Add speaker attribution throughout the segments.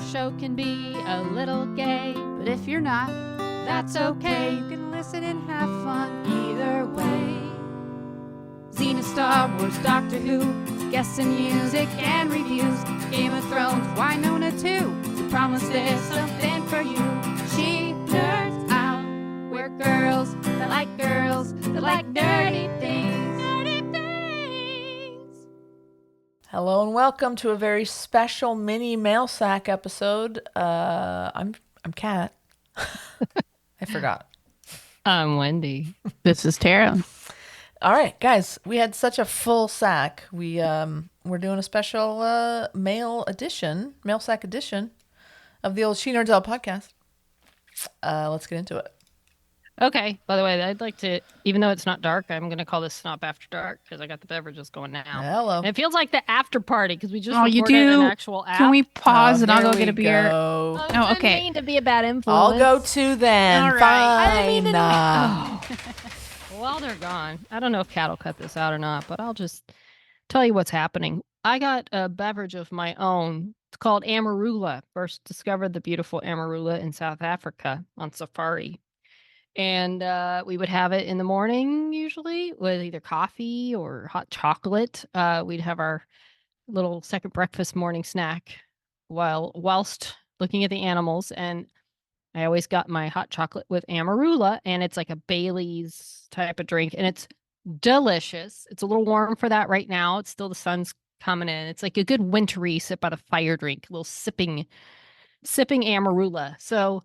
Speaker 1: show can be a little gay,
Speaker 2: But if you're not,
Speaker 1: that's okay.
Speaker 2: you can listen and have fun either way.
Speaker 1: Xena, Star Wars, Doctor Who,
Speaker 2: Guests and music and reviews.
Speaker 1: Game of Thrones,
Speaker 2: Winona too.
Speaker 1: we promise there's something for you.
Speaker 2: She nerds out.
Speaker 1: We're girls that like girls that like nerdy things.
Speaker 2: Nerdy things.
Speaker 3: Hello and welcome to a very special mini mail sack episode. I'm Kat. I forgot.
Speaker 1: I'm Wendy.
Speaker 2: This is Tara.
Speaker 3: All right, guys, we had such a full sack. We're doing a special mail sack edition of the old She Nerds Out podcast. Let's get into it.
Speaker 1: Okay, by the way, I'd like to, even though it's not dark, I'm going to call this Snop After Dark because I got the beverages going now.
Speaker 3: Hello.
Speaker 1: And it feels like the after party because we just
Speaker 2: Oh, you
Speaker 1: recorded
Speaker 2: do?
Speaker 1: an actual app.
Speaker 2: Can we pause and I'll
Speaker 3: here
Speaker 2: go get a
Speaker 3: we
Speaker 2: beer?
Speaker 3: go.
Speaker 1: Oh,
Speaker 2: Oh,
Speaker 1: I
Speaker 2: okay.
Speaker 1: didn't mean to be a bad influence.
Speaker 3: I'll go too then.
Speaker 2: All right.
Speaker 1: I didn't mean
Speaker 3: Fine.
Speaker 1: to Well, they're gone. I don't know if Kat will cut this out or not, but I'll just tell you what's happening. I got a beverage of my own. It's called Amarula. First discovered the beautiful Amarula in South Africa on safari. And we would have it in the morning, usually, with either coffee or hot chocolate. We'd have our little second breakfast morning snack whilst looking at the animals. And I always got my hot chocolate with Amarula, and it's like a Bailey's type of drink, and it's delicious. It's a little warm for that right now. It's still the sun's coming in. It's like a good wintry sip out of fire drink, a little sipping Amarula. So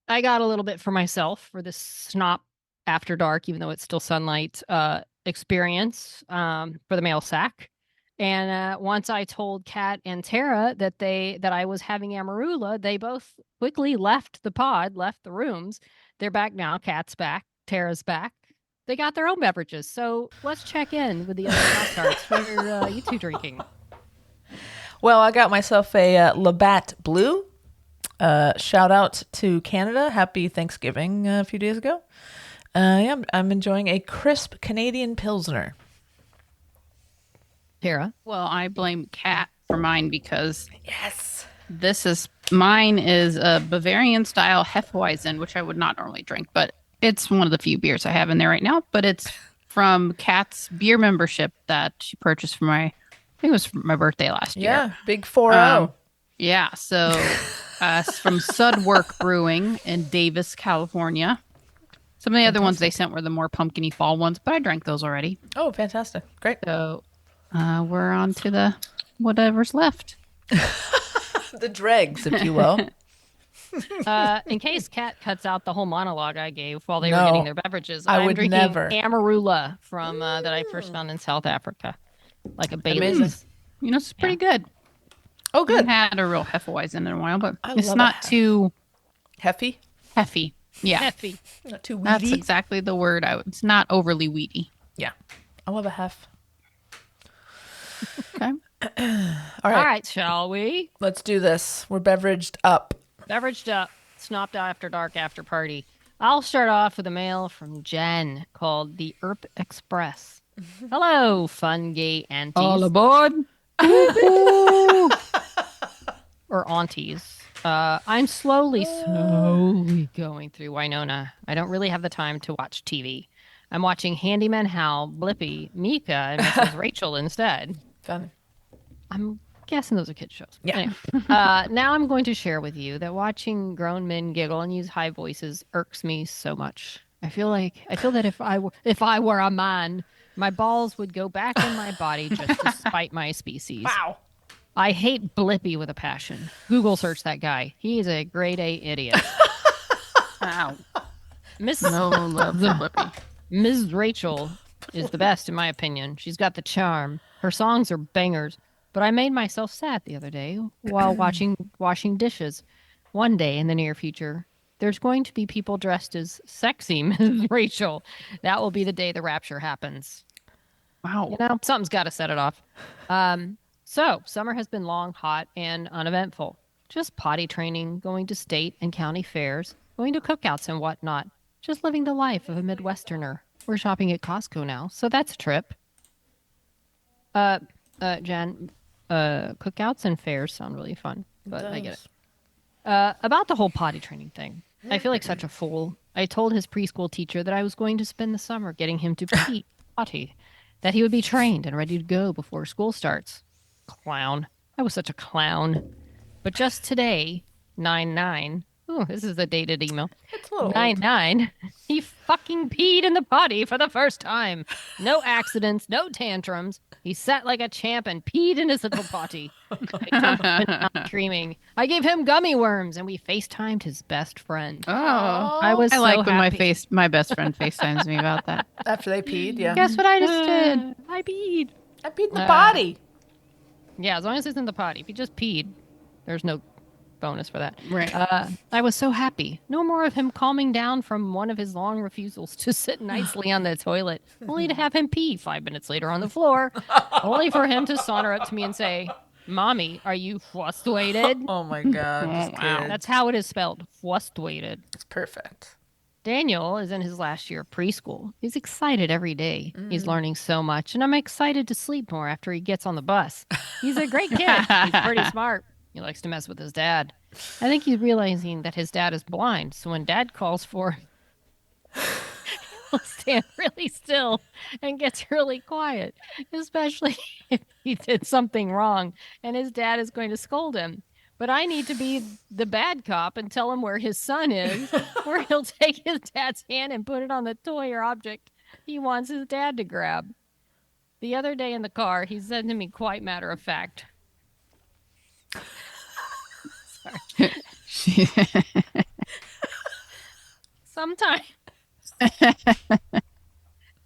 Speaker 1: I got a little bit for myself for this Snop After Dark, even though it's still sunlight experience for the mail sack. And once I told Kat and Tara that I was having Amarula, they both quickly left the rooms. They're back now. Kat's back. Tara's back. They got their own beverages. So let's check in with the other Pop-Tarts. What are you two drinking?
Speaker 3: Well, I got myself a Labatt Blue. Shout out to Canada. Happy Thanksgiving a few days ago. I'm enjoying a crisp Canadian Pilsner.
Speaker 1: Tara?
Speaker 2: Well, I blame Kat for mine because
Speaker 3: Yes.
Speaker 2: mine is a Bavarian style Hefeweizen, which I would not normally drink, but it's one of the few beers I have in there right now. But it's from Kat's beer membership that she purchased for I think it was for my birthday last year.
Speaker 3: Yeah, big 4-0.
Speaker 2: Yeah, so it's from Sudwork Brewing in Davis, California. Some of the other ones they sent were the more pumpkin-y fall ones, but I drank those already.
Speaker 3: Oh, fantastic. Great.
Speaker 2: So we're on to the whatever's left.
Speaker 3: The dregs, if you will.
Speaker 1: In case Kat cuts out the whole monologue I gave while they were
Speaker 3: No,
Speaker 1: getting their beverages,
Speaker 3: I
Speaker 1: I'm
Speaker 3: would
Speaker 1: drinking
Speaker 3: never.
Speaker 1: Amarula from that I first found in South Africa, like a Bailey's.
Speaker 3: Amazing.
Speaker 2: You know, it's pretty good.
Speaker 3: Oh,
Speaker 2: I
Speaker 3: good.
Speaker 2: haven't had a real Hefeweizen in a while, but
Speaker 3: I
Speaker 2: it's
Speaker 3: love a
Speaker 2: not
Speaker 3: Hef.
Speaker 2: too
Speaker 3: Heify.
Speaker 2: heavy. Yeah,
Speaker 1: Heffy.
Speaker 3: Not too
Speaker 2: that's
Speaker 3: weedy.
Speaker 2: exactly the word. It's not overly weedy.
Speaker 3: Yeah. I love a hef.
Speaker 2: Okay.
Speaker 3: All
Speaker 1: All
Speaker 3: right.
Speaker 1: right, shall we?
Speaker 3: Let's do this. We're beveraged up.
Speaker 1: Beveraged up, Snopped After Dark After Party. I'll start off with a mail from Jen called the Erp Express. Hello, fun gay aunties.
Speaker 2: aboard.
Speaker 1: Or aunties. I'm slowly going through Winona. I don't really have the time to watch TV. I'm watching Handyman Hal, Blippi, Mika, and Mrs. Rachel instead.
Speaker 3: Fun.
Speaker 1: I'm guessing those are kids' shows.
Speaker 3: Yeah.
Speaker 1: Anyway, now I'm going to share with you that watching grown men giggle and use high voices irks me so much. I feel that if I were a man, my balls would go back in my body just to spite my species.
Speaker 3: Wow.
Speaker 1: I hate Blippi with a passion. Google search that guy. He's a grade A idiot.
Speaker 2: Wow.
Speaker 1: Miss
Speaker 2: No love for Blippi.
Speaker 1: Ms. Rachel is the best in my opinion. She's got the charm. Her songs are bangers. But I made myself sad the other day while washing dishes. One day in the near future, there's going to be people dressed as sexy Ms. Rachel. That will be the day the rapture happens.
Speaker 2: Wow.
Speaker 1: You know, something's got to set it off. So, summer has been long, hot, and uneventful. Just potty training, going to state and county fairs, going to cookouts and whatnot. Just living the life of a Midwesterner. We're shopping at Costco now, so that's a trip. Jen, cookouts and fairs sound really fun, but I get it. About the whole potty training thing. I feel like such a fool. I told his preschool teacher that I was going to spend the summer getting him to potty, that he would be trained and ready to go before school starts. Clown. I was such a clown. But just today, 9/9. Oh, this is a dated email.
Speaker 3: It's a little
Speaker 1: 9/9. He fucking peed in the potty for the first time. No accidents, no tantrums. He sat like a champ and peed in his little potty. Screaming. I gave him gummy worms and we FaceTimed his best friend.
Speaker 2: Oh,
Speaker 1: I was
Speaker 2: I
Speaker 1: so
Speaker 2: like when
Speaker 1: happy.
Speaker 2: my best friend FaceTimes me about that.
Speaker 3: After they peed, yeah.
Speaker 2: Guess what I just did?
Speaker 1: I peed.
Speaker 3: I peed in the
Speaker 1: Uh,
Speaker 3: potty.
Speaker 1: Yeah, as long as it's in the potty. If he just peed, there's no bonus for that.
Speaker 2: Right.
Speaker 1: I was so happy. No more of him calming down from one of his long refusals to sit nicely on the toilet, only to have him pee 5 minutes later on the floor, only for him to saunter up to me and say, Mommy, are you frustrated?
Speaker 3: Oh my god.
Speaker 2: Oh,
Speaker 3: this
Speaker 2: wow.
Speaker 3: kid.
Speaker 1: That's how it is spelled. Frustrated.
Speaker 3: It's perfect.
Speaker 1: Daniel is in his last year of preschool. He's excited every day. He's learning so much, and I'm excited to sleep more after he gets on the bus. He's a great kid. He's pretty smart. He likes to mess with his dad. I think he's realizing that his dad is blind, so when dad calls for him, he'll stand really still and gets really quiet, especially if he did something wrong and his dad is going to scold him. But I need to be the bad cop and tell him where his son is, where he'll take his dad's hand and put it on the toy or object he wants his dad to grab. The other day in the car, he said to me quite matter of fact, sometimes.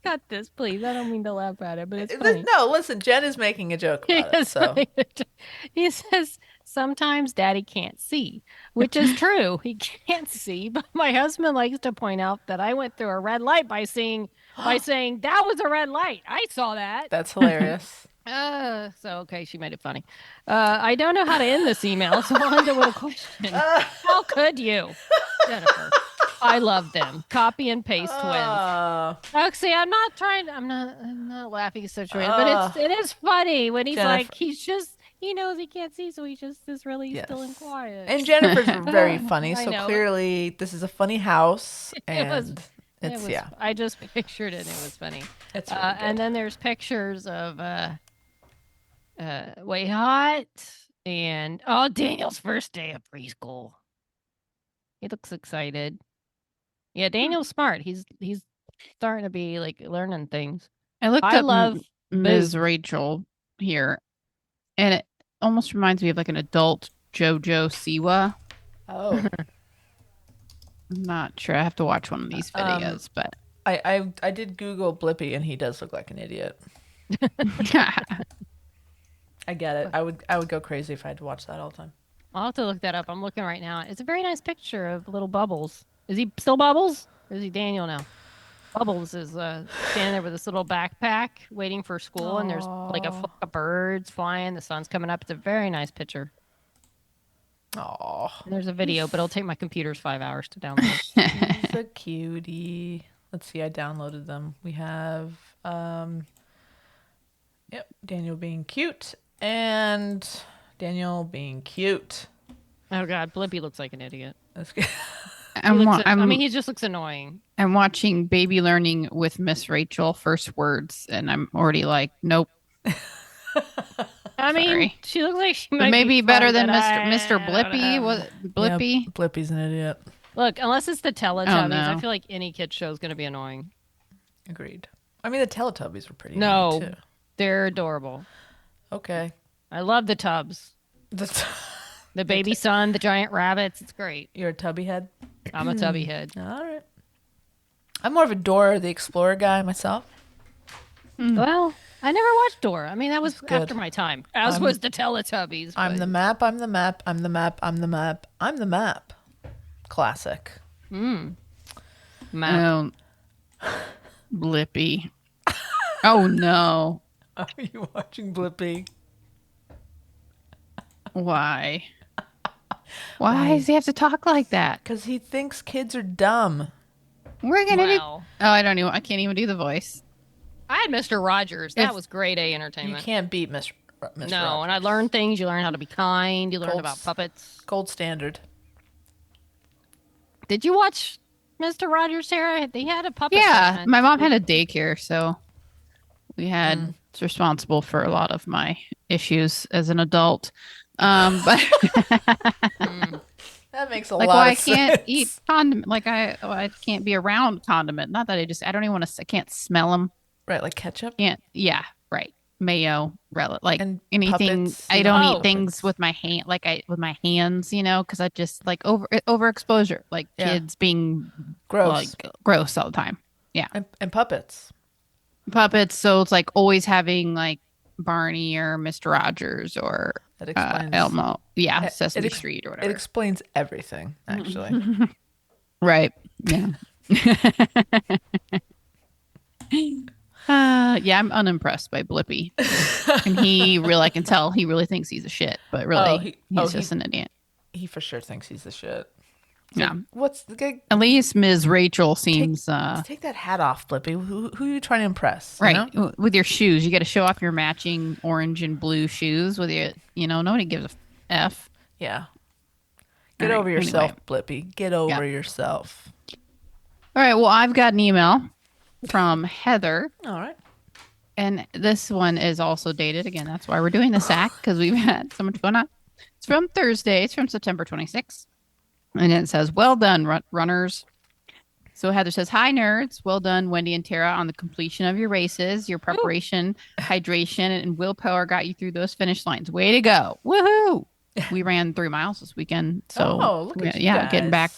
Speaker 1: Cut this, please. I don't mean to laugh at it, but it's funny.
Speaker 3: No, listen, Jen is making a joke about it. So
Speaker 1: He says, sometimes daddy can't see, which is true. He can't see, but my husband likes to point out that I went through a red light by saying, that was a red light. I saw that.
Speaker 3: that's hilarious.
Speaker 1: Okay, she made it funny. I don't know how to end this email, so I'll end it with a question. How could you? Jennifer, I love them. Copy and paste twins. See, I'm not laughing situation, but it is funny when he's
Speaker 3: Jennifer.
Speaker 1: like, he knows he can't see, so he just is really still and quiet.
Speaker 3: And Jennifer's very funny,
Speaker 1: I
Speaker 3: so
Speaker 1: know.
Speaker 3: clearly this is a funny house,
Speaker 1: It was-
Speaker 3: and
Speaker 1: It
Speaker 3: it's
Speaker 1: was,
Speaker 3: yeah,
Speaker 1: I just pictured it. It was funny.
Speaker 3: it's really
Speaker 1: And
Speaker 3: good.
Speaker 1: then there's pictures of Way Hot and Daniel's first day of preschool. He looks excited. Yeah, Daniel's smart. He's starting to be like learning things.
Speaker 2: I looked
Speaker 1: I
Speaker 2: up
Speaker 1: love
Speaker 2: Ms. Rachel here, and it almost reminds me of like an adult JoJo Siwa.
Speaker 3: Oh,
Speaker 2: I'm not sure. I have to watch one of these videos, but
Speaker 3: I did Google Blippi, and he does look like an idiot. I get it. I would go crazy if I had to watch that all the time.
Speaker 1: I'll have to look that up. I'm looking right now. It's a very nice picture of little Bubbles. Is he still Bubbles? Or is he Daniel now? Bubbles is standing there with this little backpack waiting for school, and there's like a flock of birds flying. The sun's coming up. It's a very nice picture.
Speaker 3: Oh,
Speaker 1: And there's a video, but it'll take my computer's 5 hours to download.
Speaker 3: he's a cutie. Let's see. I downloaded them. We have yep, Daniel being cute and Daniel being cute.
Speaker 1: Oh God, Blippy looks like an idiot.
Speaker 3: That's good.
Speaker 1: He just looks annoying.
Speaker 2: I'm watching Baby Learning with Miss Rachel first words, and I'm already like, nope.
Speaker 1: I mean,
Speaker 2: Sorry.
Speaker 1: she looks like she
Speaker 2: But
Speaker 1: might
Speaker 2: maybe
Speaker 1: be
Speaker 2: better
Speaker 1: fun,
Speaker 2: than
Speaker 1: but
Speaker 2: Mr. Blippy. Was Blippy?
Speaker 3: Yeah, Blippi's an idiot.
Speaker 1: Look, unless it's the Teletubbies,
Speaker 2: no.
Speaker 1: I feel like any kid show is going to be annoying.
Speaker 3: Agreed. I mean, the Teletubbies were pretty.
Speaker 1: No.
Speaker 3: annoying, too.
Speaker 1: They're adorable.
Speaker 3: Okay.
Speaker 1: I love the tubs. The baby sun, the giant rabbits. It's great.
Speaker 3: You're a tubby head.
Speaker 1: I'm a tubby head.
Speaker 3: All right. I'm more of a Dora the Explorer guy myself.
Speaker 1: Well, I never watched Dora. I mean, that was
Speaker 3: good.
Speaker 1: after my time. As was the Teletubbies.
Speaker 3: I'm
Speaker 1: but-
Speaker 3: the map. I'm the map. I'm the map. I'm the map. I'm the map. Classic.
Speaker 1: Map.
Speaker 2: Blippy. Oh no.
Speaker 3: Are you watching Blippi?
Speaker 2: Why? Why does he have to talk like that?
Speaker 3: Because he thinks kids are dumb.
Speaker 2: We're gonna do.
Speaker 1: Wow.
Speaker 2: Oh, I can't even do the voice.
Speaker 1: I had Mr. Rogers. That
Speaker 3: If-
Speaker 1: was grade A
Speaker 3: You
Speaker 1: entertainment.
Speaker 3: can't beat Mr.
Speaker 1: No, and I learned things. You learn how to be kind. You learn
Speaker 3: Gold
Speaker 1: about puppets.
Speaker 3: Gold standard.
Speaker 1: Did you watch Mr. Rogers, Sarah? They had a puppet.
Speaker 2: Yeah,
Speaker 1: segment.
Speaker 2: my mom had a daycare, so we had
Speaker 3: Mm.
Speaker 2: it's responsible for a lot of my issues as an adult. But
Speaker 1: Mm.
Speaker 3: That makes a
Speaker 2: like,
Speaker 3: lot
Speaker 2: well,
Speaker 3: of
Speaker 2: I can't
Speaker 3: sense.
Speaker 2: eat condiment. Like, I can't be around condiment. Not that I don't even want to. I can't smell them.
Speaker 3: Right, like ketchup
Speaker 2: Can't. Yeah, right. Mayo, like
Speaker 3: and
Speaker 2: anything.
Speaker 3: puppets.
Speaker 2: I
Speaker 3: You
Speaker 2: don't
Speaker 3: like
Speaker 2: eat things
Speaker 3: puppets.
Speaker 2: with my hand, with my hands, because I just like overexposure, like
Speaker 3: Yeah.
Speaker 2: kids being
Speaker 3: Gross.
Speaker 2: like gross all the time. Yeah,
Speaker 3: And puppets.
Speaker 2: puppets. So it's like always having like Barney or Mr. Rogers or
Speaker 3: That explains
Speaker 2: Elmo. Yeah,
Speaker 3: it-
Speaker 2: Sesame
Speaker 3: ex-
Speaker 2: Street or
Speaker 3: It
Speaker 2: whatever.
Speaker 3: explains everything, actually.
Speaker 2: Right. Yeah. Yeah, I'm unimpressed by Blippy. And I can tell he really thinks he's a shit, but really he's just an idiot.
Speaker 3: He for sure thinks he's the shit.
Speaker 2: Yeah.
Speaker 3: What's the guy?
Speaker 2: At least Ms. Rachel seems
Speaker 3: Take that hat off, Flippy. Who are you trying to impress? you
Speaker 2: right.
Speaker 3: know?
Speaker 2: With your shoes. You got to show off your matching orange and blue shoes with your, nobody gives a F.
Speaker 3: Yeah. Get
Speaker 2: All right,
Speaker 3: over yourself,
Speaker 2: anyway.
Speaker 3: Blippy. Get over yourself.
Speaker 2: All right. Well, I've got an email from Heather.
Speaker 3: All right.
Speaker 2: And this one is also dated. Again, that's why we're doing the sack, because we've had so much going on. It's from Thursday. It's from September 26th. And it says, well done, runners. So Heather says, hi, nerds. Well done, Wendy and Tara, on the completion of your races. Your preparation, hydration, and willpower got you through those finish lines. Way to go. Woohoo. We ran 3 miles this weekend. So,
Speaker 3: look at you
Speaker 2: getting back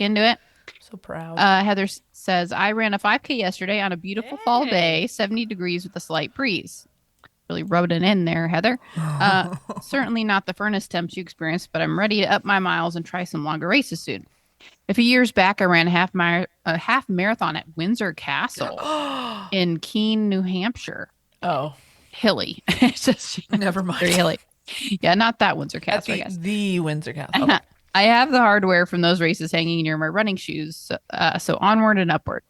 Speaker 2: into it.
Speaker 3: So proud.
Speaker 2: Heather says, I ran a 5K yesterday on a beautiful fall day, 70 degrees with a slight breeze. Really rubbed it in there, Heather. Certainly not the furnace temps you experienced, but I'm ready to up my miles and try some longer races soon. A few years back, I ran a half marathon at Windsor Castle in Keene, New Hampshire.
Speaker 3: Oh,
Speaker 2: Hilly. It's just
Speaker 3: never mind.
Speaker 2: very hilly. Yeah, not that Windsor
Speaker 3: At
Speaker 2: Castle, I guess.
Speaker 3: the Windsor Castle. Okay.
Speaker 2: I have the hardware from those races hanging near my running shoes, so onward and upward.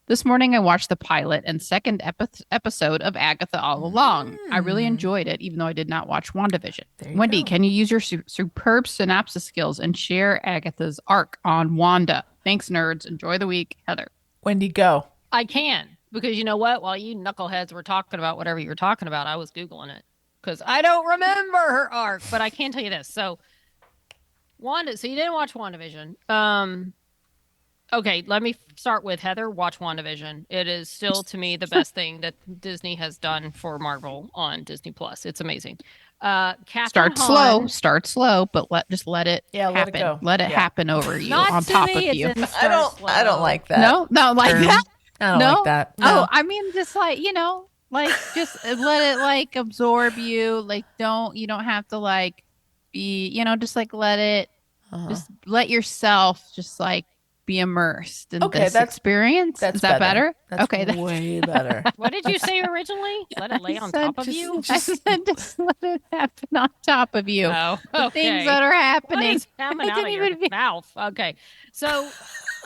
Speaker 2: This morning, I watched the pilot and second episode of Agatha All Along. I really enjoyed it, even though I did not watch WandaVision. Wendy,
Speaker 3: go.
Speaker 2: can you use your superb synopsis skills and share Agatha's arc on Wanda? Thanks, nerds. Enjoy the week, Heather.
Speaker 3: Wendy, go.
Speaker 1: I can, because you know what? While you knuckleheads were talking about whatever you were talking about, I was Googling it because I don't remember her arc, but I can tell you this. So, Wanda, so you didn't watch WandaVision. Okay, let me start with Heather. Watch WandaVision. It is still, to me, the best thing that Disney has done for Marvel on Disney Plus. It's amazing. Catherine
Speaker 2: Start slow, but let it
Speaker 3: let
Speaker 2: happen.
Speaker 3: it go.
Speaker 2: Let it
Speaker 3: Yeah.
Speaker 2: happen over you,
Speaker 1: Not
Speaker 2: on
Speaker 1: to
Speaker 2: top
Speaker 1: me,
Speaker 2: of you.
Speaker 1: it's
Speaker 3: I don't like that.
Speaker 2: No, like
Speaker 3: term.
Speaker 2: that.
Speaker 3: I don't
Speaker 2: No?
Speaker 3: like that. No.
Speaker 2: Oh, I mean, just like, just let it like absorb you. Like, you don't have to like be, just like let it, just let yourself just like be immersed in this experience.
Speaker 3: That's
Speaker 2: Is that better?
Speaker 3: That's
Speaker 2: Okay.
Speaker 3: way better.
Speaker 1: What did you say originally? Let it lay on top of you?
Speaker 2: I said just let it happen on top of you.
Speaker 1: Oh,
Speaker 2: The things that are
Speaker 1: What
Speaker 2: happening.
Speaker 1: is coming
Speaker 2: I
Speaker 1: out of
Speaker 2: didn't
Speaker 1: your
Speaker 2: even-
Speaker 1: mouth? Okay, so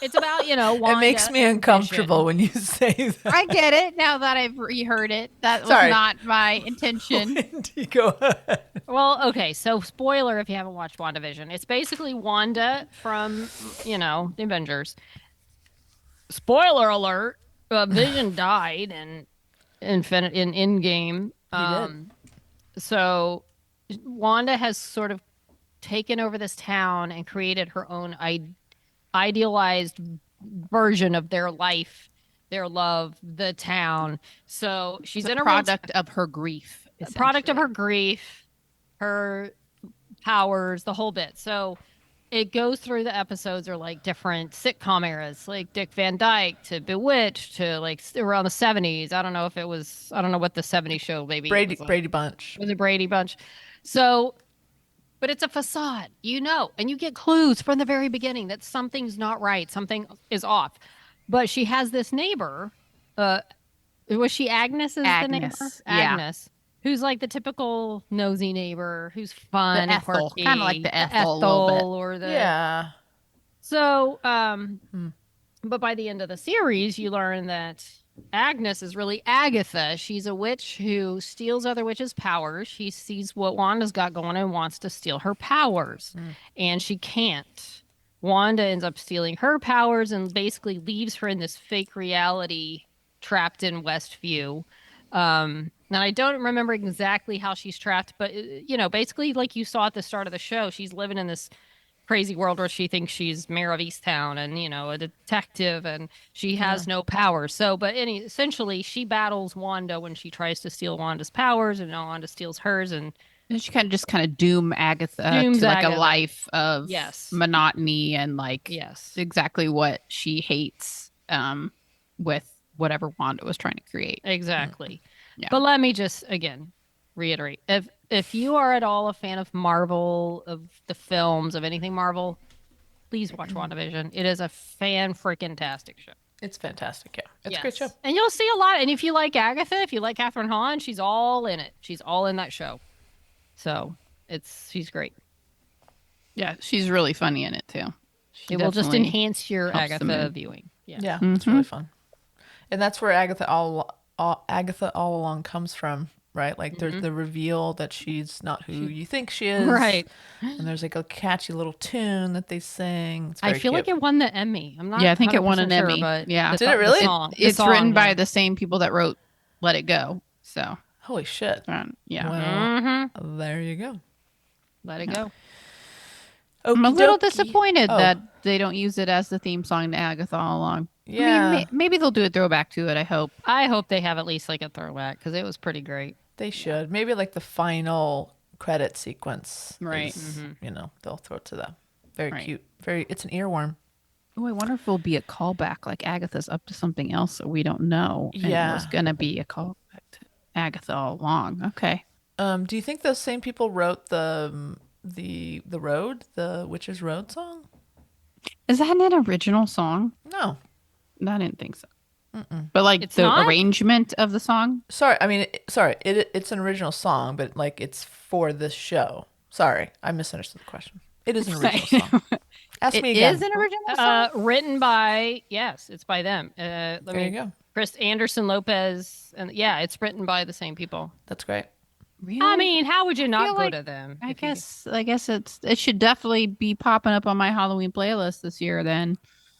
Speaker 1: it's about Wanda
Speaker 3: It makes me
Speaker 1: and
Speaker 3: uncomfortable
Speaker 1: Vision.
Speaker 3: when you say that.
Speaker 2: I get it now that I've reheard it. That was
Speaker 3: Sorry.
Speaker 2: not my intention.
Speaker 3: Wendy, go ahead.
Speaker 1: Well, okay, so spoiler if you haven't watched WandaVision. It's basically Wanda from, the Avengers. Spoiler alert, Vision died in Endgame.
Speaker 3: did.
Speaker 1: So Wanda has sort of taken over this town and created her own idealized version of their life, their love, the town. So she's
Speaker 2: It's
Speaker 1: in
Speaker 2: a
Speaker 1: a real
Speaker 2: product of her grief.
Speaker 1: a product of
Speaker 2: essentially.
Speaker 1: her grief, her powers, the whole bit. So it goes through the episodes are like different sitcom eras, like Dick Van Dyke to Bewitched to like around the 70s. I don't know what the 70s show maybe
Speaker 3: Brady
Speaker 1: was like.
Speaker 3: Brady Bunch.
Speaker 1: It was a Brady Bunch. So, but it's a facade, and you get clues from the very beginning that something's not right, something is off. But she has this neighbor. Was she Agnes? Is the neighbor?
Speaker 2: Agnes, yeah.
Speaker 1: Agnes, who's like the typical nosy neighbor, who's fun,
Speaker 2: The
Speaker 1: and
Speaker 2: Ethel,
Speaker 1: quirky.
Speaker 2: kinda like the Ethel a little bit.
Speaker 1: or the
Speaker 3: Yeah.
Speaker 1: So, but by the end of the series, you learn that Agnes is really Agatha. She's a witch who steals other witches' powers. She sees what Wanda's got going and wants to steal her powers, and she can't. Wanda ends up stealing her powers and basically leaves her in this fake reality trapped in Westview. And I don't remember exactly how she's trapped, but basically like you saw at the start of the show, she's living in this crazy world where she thinks she's mayor of Easttown and a detective, and she has no powers. So, but essentially, she battles Wanda when she tries to steal Wanda's powers, and Wanda steals hers, and
Speaker 2: And she kind of doom Agatha
Speaker 1: Dooms
Speaker 2: to like
Speaker 1: Agatha.
Speaker 2: a life of
Speaker 1: Yes.
Speaker 2: monotony and like
Speaker 1: yes,
Speaker 2: exactly what she hates with whatever Wanda was trying to create.
Speaker 1: exactly.
Speaker 2: Yeah.
Speaker 1: But let me just again reiterate: if you are at all a fan of Marvel, of the films, of anything Marvel, please watch WandaVision. It is a fan freaking tastic show.
Speaker 3: It's fantastic. Yeah, it's a great show.
Speaker 1: Yes. And you'll see a lot. And if you like Agatha, if you like Catherine Hahn, she's all in it. She's all in that show. So she's great.
Speaker 2: Yeah, she's really funny in it too. She
Speaker 1: It will just
Speaker 2: definitely
Speaker 1: enhance your
Speaker 2: helps the
Speaker 1: Agatha
Speaker 2: mood.
Speaker 1: viewing. Yeah.
Speaker 3: Yeah, it's really fun, and that's where Agatha all along comes from, right? Like there's the reveal that she's not who you think she is,
Speaker 1: Right.
Speaker 3: And there's like a catchy little tune that they sing. It's
Speaker 1: I
Speaker 3: very
Speaker 1: feel like
Speaker 3: cute.
Speaker 1: it won the Emmy. I'm not.
Speaker 2: Yeah, I think it won
Speaker 1: 100%
Speaker 2: an
Speaker 1: sure,
Speaker 2: Emmy.
Speaker 1: But
Speaker 2: Yeah.
Speaker 1: the
Speaker 3: Did it
Speaker 1: the
Speaker 3: really?
Speaker 1: song- the
Speaker 2: It's
Speaker 1: song,
Speaker 2: written by
Speaker 1: yeah.
Speaker 2: the same people that wrote Let It Go. So,
Speaker 3: Holy shit!
Speaker 2: yeah.
Speaker 3: Well,
Speaker 1: Mhm.
Speaker 3: there you go.
Speaker 1: Let it go.
Speaker 2: I'm a little
Speaker 3: Okey-dokey.
Speaker 2: disappointed
Speaker 3: Oh.
Speaker 2: that they don't use it as the theme song to Agatha all along.
Speaker 3: Yeah,
Speaker 2: I mean, maybe they'll do a throwback to it, I hope.
Speaker 1: I hope they have at least like a throwback because it was pretty great.
Speaker 3: they should. Maybe like the final credit sequence.
Speaker 2: Right.
Speaker 3: is, they'll throw it to them. Very
Speaker 2: Right.
Speaker 3: cute. It's an earworm.
Speaker 2: Oh, I wonder if it'll be a callback, like Agatha's up to something else that we don't know. And
Speaker 3: Yeah.
Speaker 2: it was going to be a callback to Agatha all along. Okay.
Speaker 3: Do you think those same people wrote the road, the Witch's Road song?
Speaker 2: Is that an original song?
Speaker 3: No.
Speaker 2: I didn't think so. But like
Speaker 1: It's
Speaker 2: the
Speaker 1: not?
Speaker 2: arrangement of the song?
Speaker 3: Sorry, I mean, it's an original song, but like it's for this show. Sorry, I misunderstood the question. It is an original song. Ask
Speaker 2: It
Speaker 3: me again.
Speaker 2: is an original song?
Speaker 1: Written by it's by them.
Speaker 3: There you go.
Speaker 1: Chris Anderson Lopez, and yeah, it's written by the same people.
Speaker 3: That's great.
Speaker 2: Really?
Speaker 1: I mean, how would you not
Speaker 2: feel
Speaker 1: go
Speaker 2: like-
Speaker 1: to them?
Speaker 2: I
Speaker 1: if you-
Speaker 2: guess it should definitely be popping up on my Halloween playlist this year then.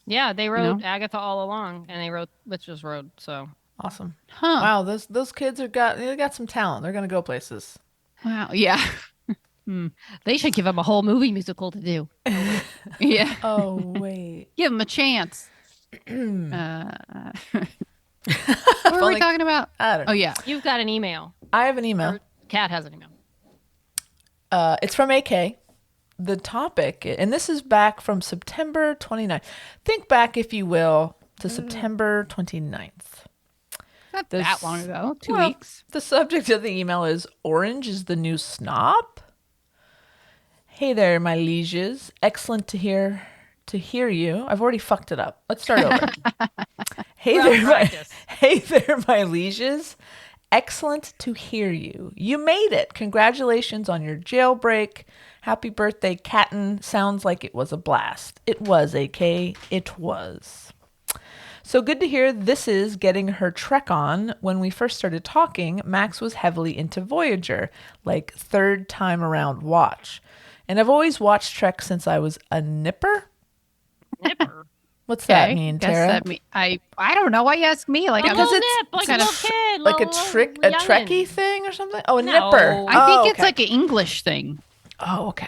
Speaker 1: Yeah, they wrote
Speaker 2: know?
Speaker 1: Agatha all along, and they wrote Witch's Road. So
Speaker 3: Awesome.
Speaker 2: Huh.
Speaker 3: Wow, those kids they got some talent. They're gonna go places.
Speaker 2: Wow. Yeah.
Speaker 1: they should give them a whole movie musical to do.
Speaker 2: Yeah.
Speaker 3: Oh wait.
Speaker 2: Give them a chance. What were we
Speaker 3: only-
Speaker 2: talking about?
Speaker 3: I don't know.
Speaker 2: Oh, yeah.
Speaker 1: You've got an email.
Speaker 3: I have an email.
Speaker 1: Or Kat has an email.
Speaker 3: It's from AK. The topic, and this is back from September 29th. Think back, if you will, to September 29th.
Speaker 2: Not
Speaker 3: This-
Speaker 2: that long ago. 2
Speaker 3: Well,
Speaker 2: weeks.
Speaker 3: The subject of the email is Orange is the New Snob. Hey there, my lieges. Excellent to hear you. I've already fucked it up. Let's start over. Hey
Speaker 1: Well
Speaker 3: there,
Speaker 1: practiced.
Speaker 3: hey there, my lieges. Excellent to hear you. You made it. Congratulations on your jailbreak. Happy birthday, Catton. Sounds like it was a blast. It was, AK. It was. So good to hear this is getting her trek on. When we first started talking, Max was heavily into Voyager, like third time around watch. And I've always watched Trek since I was a nipper.
Speaker 1: Nipper.
Speaker 3: What's that
Speaker 2: Okay.
Speaker 3: mean,
Speaker 2: Guess
Speaker 3: Tara?
Speaker 2: that I don't know why you ask me. Like,
Speaker 1: A
Speaker 2: I'm
Speaker 1: little
Speaker 3: Because it's
Speaker 1: nip, like
Speaker 2: kind
Speaker 1: a
Speaker 2: of
Speaker 1: little kid,
Speaker 3: Like a
Speaker 1: little
Speaker 3: Trekkie
Speaker 1: youngin'.
Speaker 3: thing or something? Oh, a
Speaker 1: No.
Speaker 3: nipper.
Speaker 2: I think
Speaker 3: Oh,
Speaker 2: it's
Speaker 3: okay.
Speaker 2: like an English thing.
Speaker 3: Oh, okay.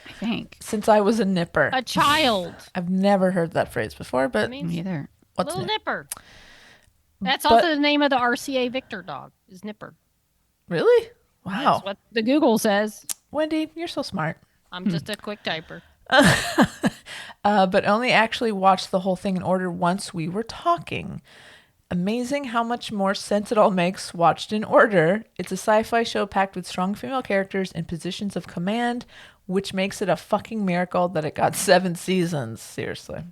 Speaker 2: I think.
Speaker 3: Since I was a nipper.
Speaker 1: A child.
Speaker 3: I've never heard that phrase before,
Speaker 1: I
Speaker 3: but
Speaker 1: mean,
Speaker 2: Neither.
Speaker 3: what's
Speaker 1: little
Speaker 3: nip?
Speaker 1: Nipper. That's
Speaker 3: But-
Speaker 1: also the name of the RCA Victor dog. Is Nipper.
Speaker 3: Really? Wow.
Speaker 1: That's what the Google says.
Speaker 3: Wendy, you're so smart.
Speaker 1: I'm just a quick typer.
Speaker 3: But only actually watched the whole thing in order once we were talking. Amazing how much more sense it all makes watched in order. It's a sci-fi show packed with strong female characters in positions of command, which makes it a fucking miracle that it got 7 seasons. Seriously.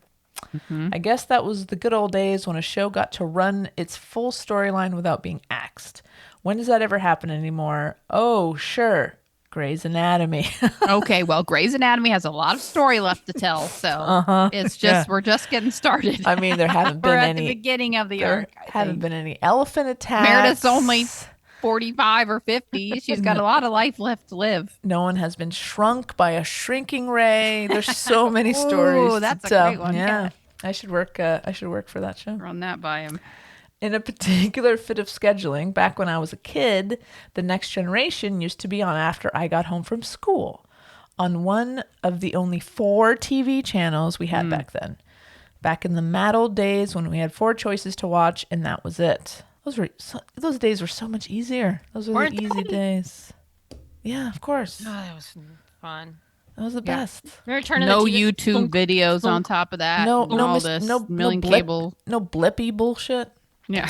Speaker 3: I guess that was the good old days when a show got to run its full storyline without being axed. When does that ever happen anymore? Oh, sure. Grey's Anatomy.
Speaker 2: Okay, well, Grey's Anatomy has a lot of story left to tell, so it's just
Speaker 3: Yeah.
Speaker 2: we're just getting started.
Speaker 3: I mean, there haven't
Speaker 2: We're
Speaker 3: been
Speaker 2: at the
Speaker 3: any
Speaker 2: beginning of the
Speaker 3: there
Speaker 2: arc. I
Speaker 3: haven't
Speaker 2: think.
Speaker 3: been any elephant attacks.
Speaker 2: Meredith's only 45 or 50. She's got a lot of life left to live.
Speaker 3: No one has been shrunk by a shrinking ray. There's so many stories.
Speaker 2: Ooh, that's
Speaker 3: to
Speaker 2: a
Speaker 3: tell.
Speaker 2: great one.
Speaker 3: Yeah. I should work. I should work for that show.
Speaker 2: Run that by him.
Speaker 3: In a particular fit of scheduling, back when I was a kid, The Next Generation used to be on after I got home from school, on one of the only 4 TV channels we had back then. Back in the mad old days when we had 4 choices to watch, and that was it. Those days were so much easier. Those were
Speaker 1: Weren't
Speaker 3: the easy days. Yeah, of course.
Speaker 1: Oh, that was fun.
Speaker 3: That was the
Speaker 1: Yeah.
Speaker 3: best.
Speaker 1: Remember turning
Speaker 2: No
Speaker 1: the TV
Speaker 2: YouTube
Speaker 1: thunk,
Speaker 2: videos on
Speaker 1: thunk.
Speaker 2: top of that.
Speaker 3: No,
Speaker 2: and
Speaker 3: no,
Speaker 2: all
Speaker 3: mis-
Speaker 2: this
Speaker 3: no
Speaker 2: million
Speaker 3: blip.
Speaker 2: cable.
Speaker 3: No blippy bullshit.
Speaker 2: Yeah.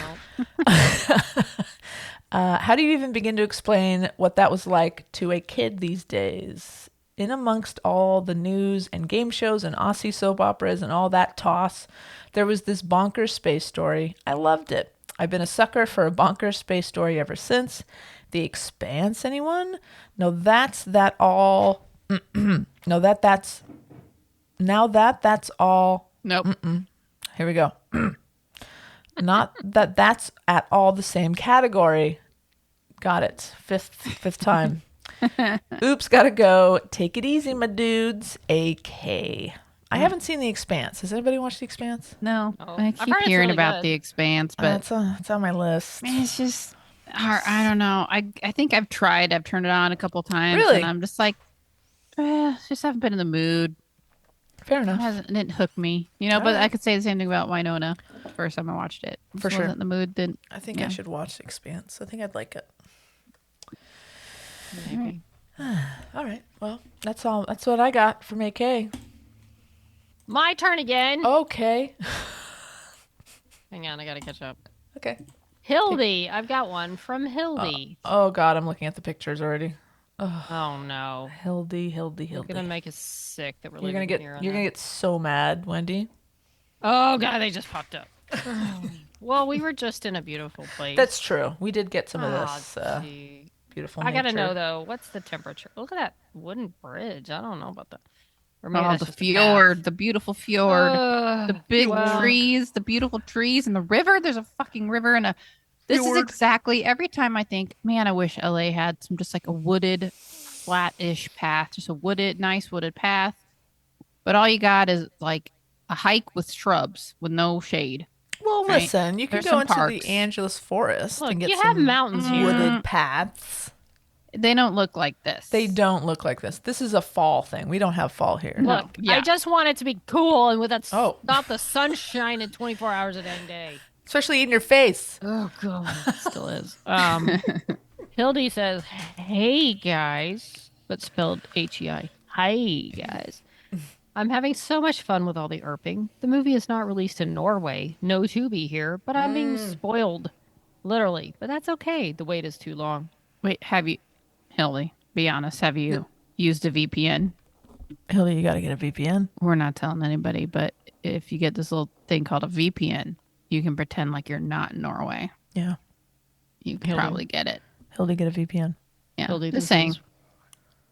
Speaker 3: How do you even begin to explain what that was like to a kid these days? In amongst all the news and game shows and Aussie soap operas and all that toss, there was this bonkers space story. I loved it. I've been a sucker for a bonkers space story ever since. The Expanse, anyone? No, that's all. No, that's. Now that's all.
Speaker 2: Nope.
Speaker 3: Here we go. Not that's at all the same category. Got it. Fifth time. Oops, gotta go. Take it easy, my dudes. AK. I haven't seen The Expanse. Has anybody watched The Expanse?
Speaker 2: No.
Speaker 1: Oh,
Speaker 2: I
Speaker 1: I've
Speaker 2: keep
Speaker 1: heard it's
Speaker 2: hearing
Speaker 1: really
Speaker 2: about
Speaker 1: good.
Speaker 2: The Expanse, but
Speaker 3: It's on my list.
Speaker 2: it's just hard. I don't know. I think I've tried. I've turned it on a couple times.
Speaker 3: Really?
Speaker 2: And I'm just like, just haven't been in the mood.
Speaker 3: Fair
Speaker 2: It
Speaker 3: enough.
Speaker 2: didn't hook me. But I
Speaker 3: Alright.
Speaker 2: could say the same thing about Winona. First time I watched it.
Speaker 3: For
Speaker 2: Just
Speaker 3: sure.
Speaker 2: Wasn't in the mood. Didn't.
Speaker 3: I think I
Speaker 2: Yeah.
Speaker 3: should watch The Expanse. I think I'd like it.
Speaker 1: Maybe.
Speaker 3: All right. Well, that's all. That's what I got from AK.
Speaker 1: My turn again.
Speaker 3: Okay.
Speaker 1: Hang on, I gotta catch up.
Speaker 3: Okay.
Speaker 1: Hildy, I've got one from Hildy.
Speaker 3: Oh God, I'm looking at the pictures already.
Speaker 1: Oh no,
Speaker 3: Hildy.
Speaker 1: you're gonna make us sick that we're
Speaker 3: You're gonna
Speaker 1: leaving here on
Speaker 3: you're
Speaker 1: that.
Speaker 3: gonna get so mad, Wendy.
Speaker 1: Oh god, they just popped up. Well, we were just in a beautiful place.
Speaker 3: That's true. We did get some of
Speaker 1: Aw,
Speaker 3: this
Speaker 1: gee.
Speaker 3: beautiful.
Speaker 1: I gotta
Speaker 3: nature.
Speaker 1: know though, what's the temperature? Look at that wooden bridge. I don't know about that. Or maybe
Speaker 2: Oh,
Speaker 1: that's
Speaker 2: the
Speaker 1: just a path.
Speaker 2: fjord, the beautiful fjord, the big
Speaker 1: well.
Speaker 2: trees, the beautiful trees, and the river. There's a fucking river and a. This is
Speaker 3: Fjord.
Speaker 2: exactly every time I think, man, I wish LA had some just like a wooded, flat-ish path, just a nice wooded path. But all you got is like a hike with shrubs with no shade.
Speaker 3: Well,
Speaker 2: Right.
Speaker 3: listen, you can
Speaker 2: There's
Speaker 3: go
Speaker 2: some
Speaker 3: into
Speaker 2: parks.
Speaker 3: the Angeles Forest
Speaker 1: Look,
Speaker 3: and get
Speaker 1: you
Speaker 3: some
Speaker 1: have mountains here.
Speaker 3: wooded paths.
Speaker 2: They don't look like this.
Speaker 3: They don't look like this. This is a fall thing. We don't have fall here.
Speaker 2: No.
Speaker 1: Look,
Speaker 2: Yeah.
Speaker 1: I just want it to be cool and with that
Speaker 3: Oh.
Speaker 1: not the sun shining 24 hours a dang day.
Speaker 3: Especially in your face.
Speaker 1: Oh god, it still is. Hildy says, "Hey guys," but spelled H-E-I. Hi guys. I'm having so much fun with all the Erping. The movie is not released in Norway. No Tubi here, but I'm being spoiled. Literally. But that's okay. The wait is too long.
Speaker 2: Wait, Hildy, be honest, have you used a VPN?
Speaker 3: Hildy, you got to get a VPN.
Speaker 2: We're not telling anybody, but if you get this little thing called a VPN, you can pretend like you're not in Norway.
Speaker 3: Yeah.
Speaker 2: You can
Speaker 1: Hildy.
Speaker 2: probably get it.
Speaker 3: Hildy, get a VPN.
Speaker 2: Yeah,
Speaker 1: Hildy,
Speaker 2: just saying.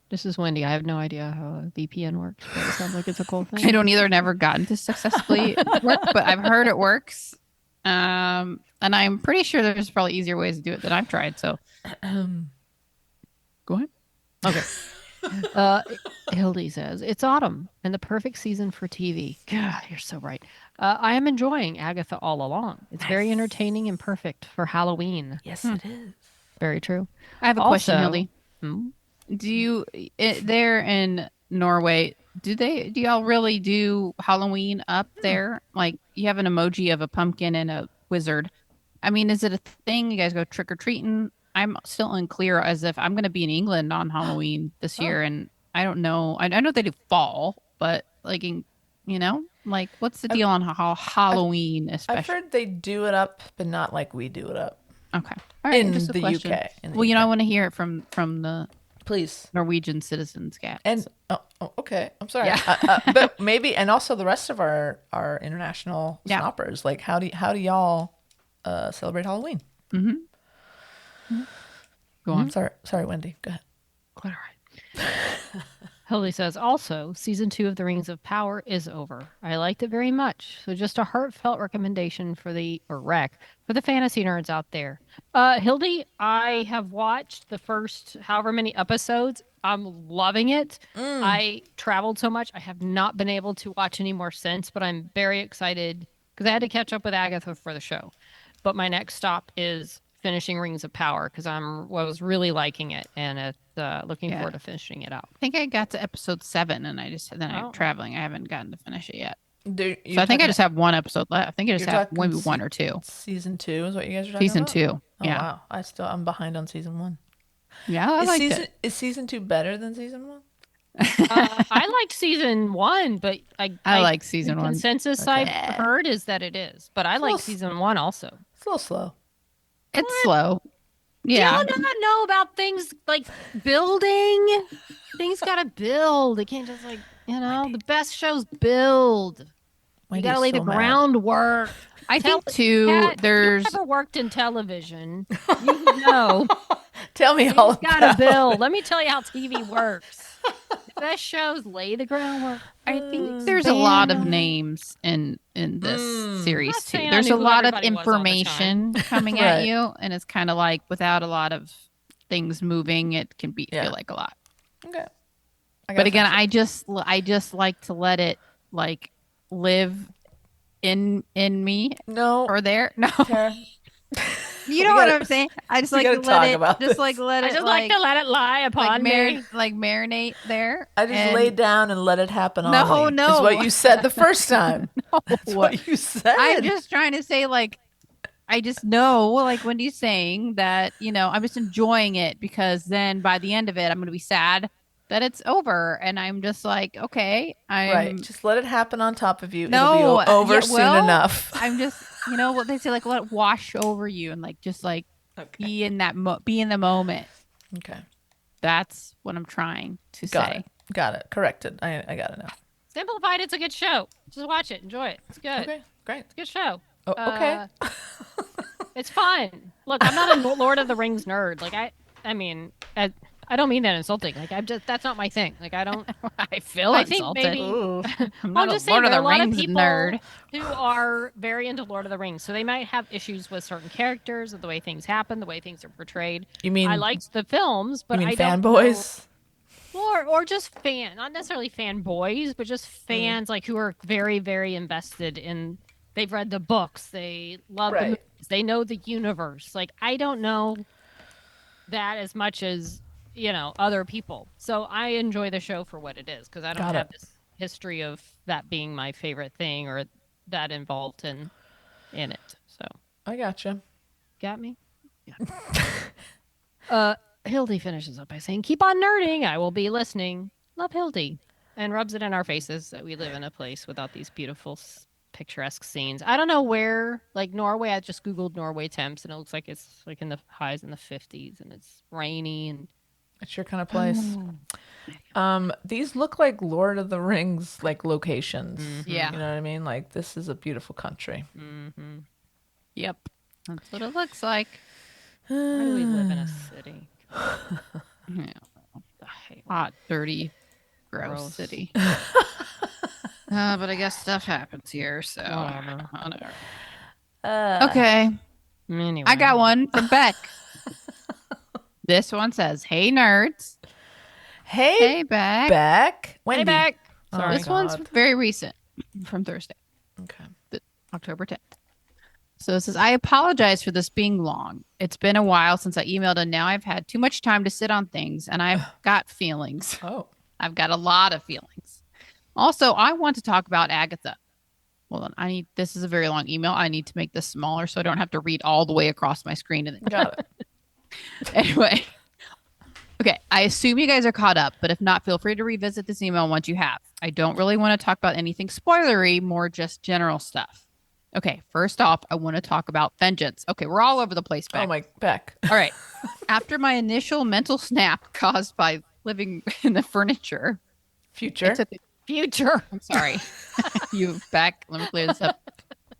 Speaker 1: This is Wendy. I have no idea how a VPN works, but it sounds like it's a cool
Speaker 2: I
Speaker 1: thing.
Speaker 2: don't either. Never gotten to successfully work, but I've heard it works. And I'm pretty sure there's probably easier ways to do it than I've tried. So go ahead.
Speaker 1: Okay. Hildy says, it's autumn and the perfect season for TV. God, you're so right. I am enjoying Agatha all along. It's very entertaining and perfect for Halloween.
Speaker 3: Yes, it is.
Speaker 1: Very true.
Speaker 2: I have a question,
Speaker 1: Also-
Speaker 2: Hildy.
Speaker 1: Hmm?
Speaker 2: Do you there in Norway? Do y'all really do Halloween up there? Like you have an emoji of a pumpkin and a wizard. I mean, is it a thing? You guys go trick or treating? I'm still unclear as if I'm going to be in England on Halloween this year, and I don't know. I know they do fall, but like like what's the deal on Halloween, especially?
Speaker 3: I've heard they do it up, but not like we do it up.
Speaker 2: Okay, all right.
Speaker 3: In
Speaker 2: just a
Speaker 3: the
Speaker 2: question.
Speaker 3: UK. In the
Speaker 2: Well, I
Speaker 3: UK.
Speaker 2: want to hear it from the
Speaker 3: Please.
Speaker 2: Norwegian citizens, Cat.
Speaker 3: And okay, I'm sorry.
Speaker 2: Yeah.
Speaker 3: But maybe, and also the rest of our international
Speaker 2: Yeah.
Speaker 3: snoppers, like how do y'all celebrate Halloween?
Speaker 2: Go on.
Speaker 3: Sorry, Wendy. Go ahead.
Speaker 1: Quite all right. Hildy says, also, season 2 of The Rings of Power is over. I liked it very much. So just a heartfelt recommendation for for the fantasy nerds out there. Hildy, I have watched the first however many episodes. I'm loving it. I traveled so much. I have not been able to watch any more since, but I'm very excited because I had to catch up with Agatha for the show. But my next stop is finishing Rings of Power because was really liking it and looking
Speaker 2: Yeah.
Speaker 1: forward to finishing it out.
Speaker 2: I think I got to episode 7 and I'm
Speaker 1: Oh.
Speaker 2: traveling. I haven't gotten to finish it yet.
Speaker 3: Dude,
Speaker 2: So I think I just have one episode left. I think I just
Speaker 3: you're
Speaker 2: have
Speaker 3: talking
Speaker 2: maybe one or two.
Speaker 3: season 2 is what you guys are talking
Speaker 2: Season
Speaker 3: about?
Speaker 2: 2.
Speaker 3: Oh,
Speaker 2: Yeah.
Speaker 3: wow. I'm behind on season 1.
Speaker 2: Yeah, I liked it.
Speaker 3: Is season 2 better than season 1?
Speaker 1: I liked season 1, but
Speaker 2: I like season
Speaker 1: the
Speaker 2: 1.
Speaker 1: consensus
Speaker 3: Okay.
Speaker 1: I've heard is that it is, but I like
Speaker 3: Well,
Speaker 1: season 1 also.
Speaker 3: It's a little slow.
Speaker 2: It's slow. Yeah.
Speaker 1: Do you not know about things like building? Things gotta build. They can't just the best shows build. You
Speaker 3: Wendy's
Speaker 1: gotta lay the
Speaker 3: so mad.
Speaker 1: groundwork.
Speaker 2: I
Speaker 1: Tell-
Speaker 2: think too
Speaker 1: Kat, if
Speaker 2: there's
Speaker 1: you've ever worked in television, you know
Speaker 3: Tell me
Speaker 1: you
Speaker 3: all
Speaker 1: just gotta
Speaker 3: about
Speaker 1: build. Let me tell you how TV works. The best shows lay the groundwork.
Speaker 2: I think there's a lot of names in this series
Speaker 1: Not
Speaker 2: too.
Speaker 1: saying I
Speaker 2: There's
Speaker 1: knew
Speaker 2: a
Speaker 1: who
Speaker 2: lot of
Speaker 1: everybody was all the
Speaker 2: information coming
Speaker 3: Right.
Speaker 2: at you, and it's kind of like without a lot of things moving, it can
Speaker 3: Yeah.
Speaker 2: feel like a lot.
Speaker 3: Okay.
Speaker 2: But again, I just like to let it like live in me
Speaker 3: no,
Speaker 2: or there. No,
Speaker 3: Tara.
Speaker 2: you know
Speaker 3: We
Speaker 2: what
Speaker 3: gotta-
Speaker 2: I'm saying. I just
Speaker 3: we
Speaker 2: like
Speaker 3: gotta
Speaker 2: to
Speaker 3: talk
Speaker 2: let it,
Speaker 3: about
Speaker 2: just
Speaker 3: this.
Speaker 2: like let
Speaker 1: I
Speaker 2: it
Speaker 1: just like to let it lie upon me.
Speaker 2: like marinate there.
Speaker 3: I just
Speaker 2: and-
Speaker 3: laid down and let it happen on
Speaker 2: No,
Speaker 3: me.
Speaker 2: no.
Speaker 3: Is what you said the first time. That's
Speaker 2: what-
Speaker 3: what you said.
Speaker 2: I'm just trying to say, like, I just know, like Wendy's saying that, I'm just enjoying it because then by the end of it, I'm going to be sad that it's over. And I'm just like, okay,
Speaker 3: right. Just let it happen on top of you.
Speaker 2: No,
Speaker 3: It'll be over
Speaker 2: yeah,
Speaker 3: soon
Speaker 2: well,
Speaker 3: enough.
Speaker 2: I'm just, what they say, like, let it wash over you and like, just like
Speaker 3: Okay.
Speaker 2: be in that, be in the moment.
Speaker 3: Okay.
Speaker 2: That's what I'm trying to
Speaker 3: Got
Speaker 2: say.
Speaker 3: it. Got it. Corrected. I got it now.
Speaker 1: Simplified, it's a good show. Just watch it. Enjoy it. It's good.
Speaker 3: Okay. Great.
Speaker 1: It's a good show.
Speaker 3: Oh, okay.
Speaker 1: It's fun. Look, I'm not a Lord of the Rings nerd. Like I mean, I don't mean that insulting. Like that's not my thing. Like I don't.
Speaker 2: I feel
Speaker 1: I think
Speaker 2: insulted.
Speaker 1: maybe-
Speaker 3: Ooh.
Speaker 2: I'm
Speaker 1: Well,
Speaker 2: not
Speaker 1: just
Speaker 2: a Lord
Speaker 1: saying,
Speaker 2: of
Speaker 1: there
Speaker 2: the
Speaker 1: are a lot of
Speaker 2: Rings
Speaker 1: people
Speaker 2: nerd.
Speaker 1: who are very into Lord of the Rings, so they might have issues with certain characters, or the way things happen, the way things are portrayed.
Speaker 3: You mean
Speaker 1: I liked the films, but
Speaker 3: you mean
Speaker 1: I don't
Speaker 3: fanboys?
Speaker 1: know- or just not necessarily fanboys, but just fans like who are very, very invested in. They've read the books, they love the
Speaker 3: Right.
Speaker 1: movies, they know the universe. Like I don't know that as much as other people. So I enjoy the show for what it is because I don't
Speaker 3: Got
Speaker 1: have
Speaker 3: it.
Speaker 1: this history of that being my favorite thing or that involved in it. So
Speaker 3: I gotcha.
Speaker 1: got me. Yeah. Hildy finishes up by saying, "Keep on nerding. I will be listening. Love Hildy," and rubs it in our faces that we live in a place without these beautiful, picturesque scenes. I don't know where, like Norway. I just googled Norway temps, and it looks like it's like in the highs in the 50s, and it's rainy and.
Speaker 3: It's your kind of place. These look like Lord of the Rings like locations.
Speaker 2: Yeah.
Speaker 3: You know what I mean? Like this is a beautiful country.
Speaker 1: Mm-hmm.
Speaker 2: Yep. That's what it looks like.
Speaker 1: Why do we live in a city?
Speaker 2: Yeah.
Speaker 1: I hate
Speaker 2: Hot, dirty, gross,
Speaker 1: Gross.
Speaker 2: city. But I guess stuff happens here, so
Speaker 1: Whatever.
Speaker 2: whatever. Okay.
Speaker 1: Anyway,
Speaker 2: I got one from Beck. This one says, "Hey nerds."
Speaker 3: Hey,
Speaker 2: Hey Beck.
Speaker 3: Beck.
Speaker 1: Hey,
Speaker 3: Wendy.
Speaker 1: back.
Speaker 3: Oh,
Speaker 1: Sorry.
Speaker 2: This one's
Speaker 3: God.
Speaker 2: very recent from Thursday,
Speaker 3: Okay.
Speaker 2: October 10th. So it says, "I apologize for this being long. It's been a while since I emailed, and now I've had too much time to sit on things, and I've got feelings.
Speaker 3: Oh.
Speaker 2: I've got a lot of feelings. Also, I want to talk about Agatha. Hold on. This is a very long email. I need to make this smaller so I don't have to read all the way across my screen. And
Speaker 3: Got it.
Speaker 2: anyway. Okay. I assume you guys are caught up, but if not, feel free to revisit this email once you have. I don't really want to talk about anything spoilery, more just general stuff. Okay. First off, I want to talk about vengeance. Okay. We're all over the place. Beck.
Speaker 3: Oh my Beck.
Speaker 2: All right. After my initial mental snap caused by living in the furniture,
Speaker 3: Future.
Speaker 2: it took
Speaker 1: Future.
Speaker 2: I'm sorry. Beck, let me clear this up.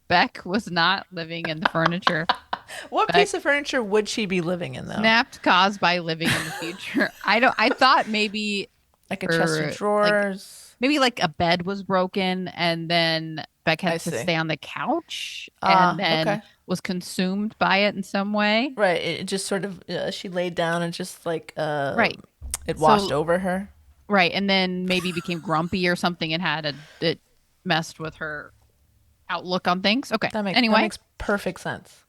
Speaker 2: Beck was not living in the furniture.
Speaker 3: What
Speaker 2: Beck-
Speaker 3: piece of furniture would she be living in though?
Speaker 2: Snapped caused by living in the future. I thought maybe
Speaker 3: Like a chest
Speaker 2: Or,
Speaker 3: of
Speaker 2: like,
Speaker 3: drawers.
Speaker 2: maybe like a bed was broken and then Beck
Speaker 3: I
Speaker 2: had to
Speaker 3: see.
Speaker 2: stay on the couch and then
Speaker 3: Okay.
Speaker 2: was consumed by it in some way.
Speaker 3: Right. It just sort of she laid down and just like
Speaker 2: Right.
Speaker 3: it washed
Speaker 2: So,
Speaker 3: over her.
Speaker 2: right. And then maybe became grumpy or something and it messed with her outlook on things. Okay.
Speaker 3: That
Speaker 2: Anyway,
Speaker 3: makes perfect sense.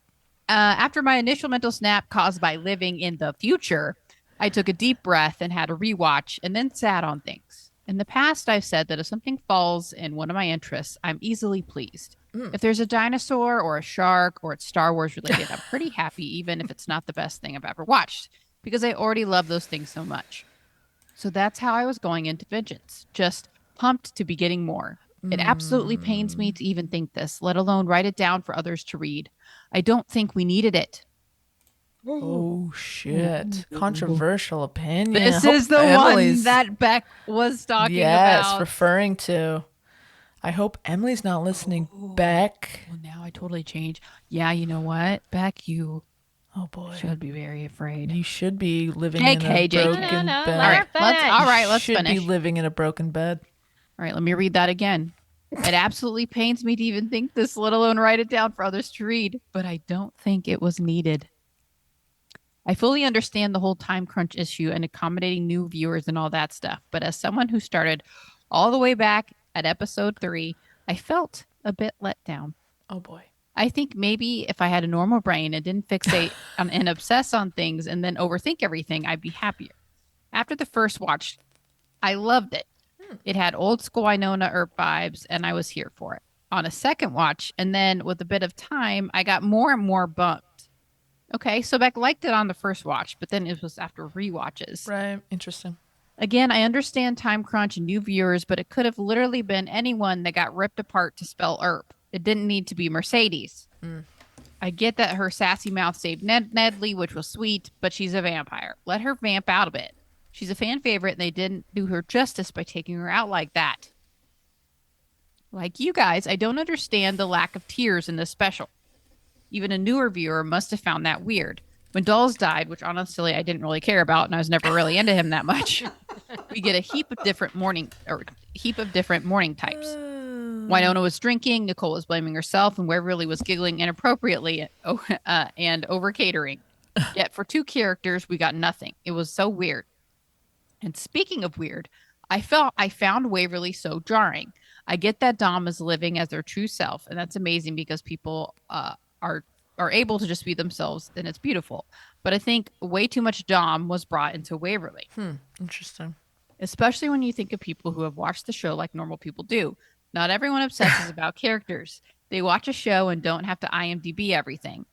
Speaker 2: after my initial mental snap caused by living in the future, I took a deep breath and had a rewatch and then sat on things. In the past, I've said that if something falls in one of my interests, I'm easily pleased. If there's a dinosaur or a shark or it's Star Wars related, I'm pretty happy, even if it's not the best thing I've ever watched, because I already love those things so much. So that's how I was going into Vengeance, just pumped to be getting more. It absolutely pains me to even think this, let alone write it down for others to read. I don't think we needed it.
Speaker 3: Oh shit! Controversial opinion.
Speaker 2: This
Speaker 3: I hope
Speaker 2: is the
Speaker 3: Emily's-
Speaker 2: one that Beck was talking
Speaker 3: yes,
Speaker 2: about.
Speaker 3: referring to. I hope Emily's not listening. Beck.
Speaker 2: Well, now I totally changed. Yeah, you know what, Beck, you
Speaker 3: Oh boy.
Speaker 2: should be very afraid.
Speaker 3: You should be living
Speaker 2: JK,
Speaker 3: in a
Speaker 2: JK.
Speaker 3: broken
Speaker 1: No,
Speaker 3: bed.
Speaker 1: let her
Speaker 2: Let's
Speaker 1: finish.
Speaker 2: all right, let's
Speaker 3: should
Speaker 2: finish.
Speaker 3: be living in a broken bed.
Speaker 2: All right, let me read that again. It absolutely pains me to even think this, let alone write it down for others to read, but I don't think it was needed. I fully understand the whole time crunch issue and accommodating new viewers and all that stuff, but as someone who started all the way back at episode 3, I felt a bit let down.
Speaker 3: Oh boy.
Speaker 2: I think maybe if I had a normal brain and didn't fixate and obsess on things and then overthink everything, I'd be happier. After the first watch, I loved it. It had old school Winona Earp vibes, and I was here for it. On a second watch, and then with a bit of time, I got more and more bumped. Okay, so Beck liked it on the first watch, but then it was after rewatches.
Speaker 3: Right. Interesting.
Speaker 2: Again, I understand time crunch and new viewers, but it could have literally been anyone that got ripped apart to spell Earp. It didn't need to be Mercedes. I get that her sassy mouth saved Nedley, which was sweet, but she's a vampire. Let her vamp out a bit. She's a fan favorite, and they didn't do her justice by taking her out like that. Like you guys, I don't understand the lack of tears in this special. Even a newer viewer must have found that weird. When Dawes died, which honestly I didn't really care about, and I was never really into him that much, we get a heap of different mourning types. Winona was drinking, Nicole was blaming herself, and Waverly was giggling inappropriately and over catering. Yet for two characters, we got nothing. It was so weird. And speaking of weird, I found Waverly so jarring. I get that Dom is living as their true self, and that's amazing because people are able to just be themselves, and it's beautiful. But I think way too much Dom was brought into Waverly,
Speaker 3: Interesting.
Speaker 2: especially when you think of people who have watched the show like normal people do. Not everyone obsesses about characters. They watch a show and don't have to IMDb everything.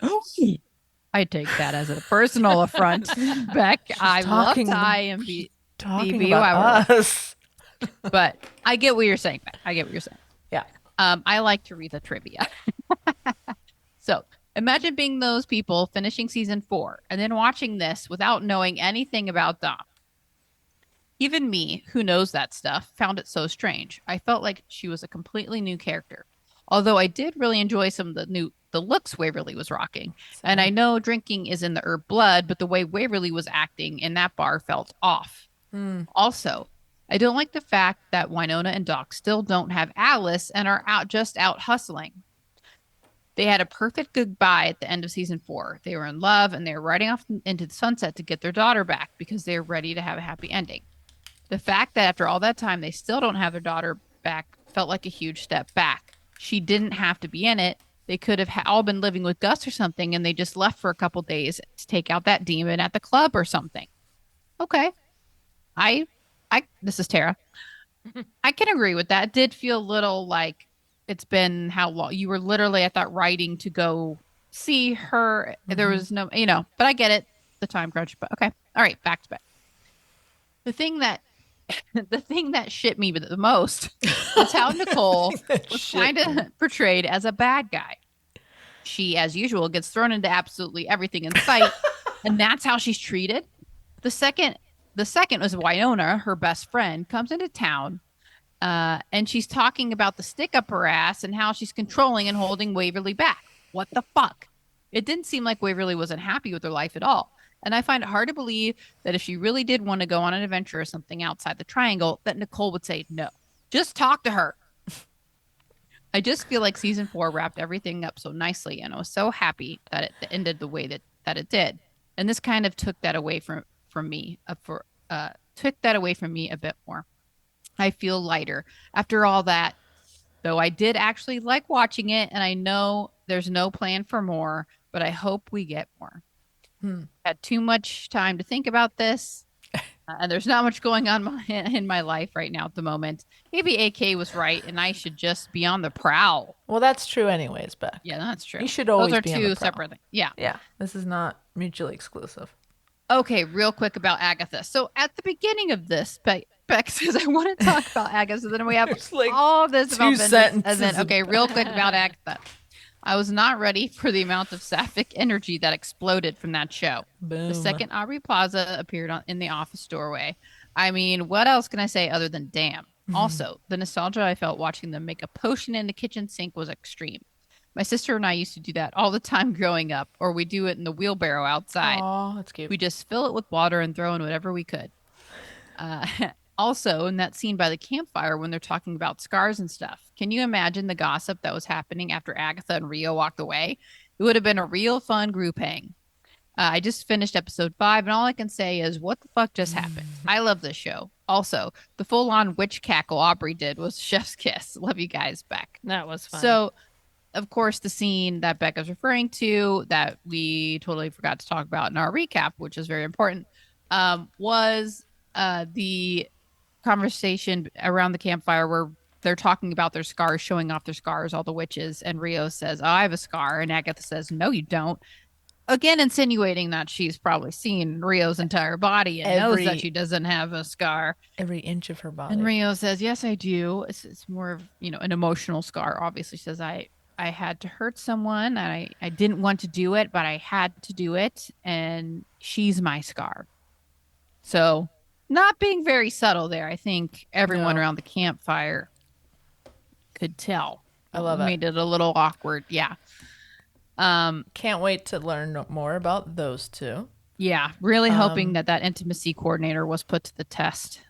Speaker 2: I take that as a personal affront, Beck. I love to
Speaker 3: talking-
Speaker 2: IMDb.
Speaker 3: Talking
Speaker 2: DB,
Speaker 3: about
Speaker 2: whatever.
Speaker 3: us.
Speaker 2: But I get what you're saying. Beck. I get what you're saying.
Speaker 3: Yeah.
Speaker 2: I like to read the trivia. So imagine being those people finishing season 4 and then watching this without knowing anything about Dom. Even me, who knows that stuff, found it so strange. I felt like she was a completely new character. Although I did really enjoy some of the looks Waverly was rocking. And I know drinking is in the herb blood, but the way Waverly was acting in that bar felt off. Also, I don't like the fact that Winona and Doc still don't have Alice and are out hustling. They had a perfect goodbye at the end of season 4. They were in love and they were riding off into the sunset to get their daughter back because they're ready to have a happy ending. The fact that after all that time they still don't have their daughter back felt like a huge step back. She didn't have to be in it. They could have all been living with Gus or something, and they just left for a couple days to take out that demon at the club or something. Okay. This is Tara. I can agree with that. It did feel a little like it's been how long you were literally, I thought, writing to go see her. There was no, but I get it. The time crunch, but okay. All right. Back to back. The thing that shit me the most was how Nicole was kind of portrayed as a bad guy. She, as usual, gets thrown into absolutely everything in sight, and that's how she's treated. The second was Winona, her best friend, comes into town, and she's talking about the stick up her ass and how she's controlling and holding Waverly back. What the fuck? It didn't seem like Waverly wasn't happy with her life at all. And I find it hard to believe that if she really did want to go on an adventure or something outside the triangle, that Nicole would say no. Just talk to her. I just feel like season 4 wrapped everything up so nicely, and I was so happy that it ended the way that it did. And this kind of took that away from me took that away from me a bit more. I feel lighter after all that, though I did actually like watching it, and I know there's no plan for more, but I hope we get more. Had too much time to think about this. And there's not much going on in my life right now at the moment. Maybe AK was right, and I should just be on the prowl.
Speaker 3: Well, that's true anyways, Beck.
Speaker 2: Yeah, that's true.
Speaker 3: You should always
Speaker 2: Those are
Speaker 3: be on
Speaker 2: two
Speaker 3: the prowl.
Speaker 2: separate things. Yeah.
Speaker 3: Yeah, this is not mutually exclusive.
Speaker 2: Okay, real quick about Agatha. So at the beginning of this, Beck says, I want to talk about Agatha. So then we have
Speaker 3: There's like
Speaker 2: all this about
Speaker 3: two
Speaker 2: Vengeance.
Speaker 3: sentences
Speaker 2: And then, okay, real quick about Agatha. I was not ready for the amount of sapphic energy that exploded from that show.
Speaker 3: Boom.
Speaker 2: The second Aubrey Plaza appeared in the office doorway. I mean, what else can I say other than damn? Also, the nostalgia I felt watching them make a potion in the kitchen sink was extreme. My sister and I used to do that all the time growing up, or we do it in the wheelbarrow outside.
Speaker 3: Oh, that's cute.
Speaker 2: We just fill it with water and throw in whatever we could. Also, in that scene by the campfire when they're talking about scars and stuff, can you imagine the gossip that was happening after Agatha and Rio walked away? It would have been a real fun group hang. I just finished episode 5, and all I can say is, what the fuck just happened? I love this show. Also, the full-on witch cackle Aubrey did was chef's kiss. Love you guys, Beck.
Speaker 1: That was fun.
Speaker 2: So, of course, the scene that Becca's referring to that we totally forgot to talk about in our recap, which is very important, was the conversation around the campfire where they're talking about their scars, showing off their scars, all the witches, and Rio says, oh, I have a scar, and Agatha says, no, you don't. Again, insinuating that she's probably seen Rio's entire body and knows that she doesn't have a scar.
Speaker 3: Every inch of her body.
Speaker 2: And Rio says, yes, I do. It's more of, an emotional scar. Obviously, she says, I had to hurt someone. And I didn't want to do it, but I had to do it. And she's my scar. So not being very subtle there. I think everyone around the campfire could tell.
Speaker 3: I love it.
Speaker 2: Made it a little awkward. Yeah.
Speaker 3: Can't wait to learn more about those two.
Speaker 2: Yeah. Really hoping that intimacy coordinator was put to the test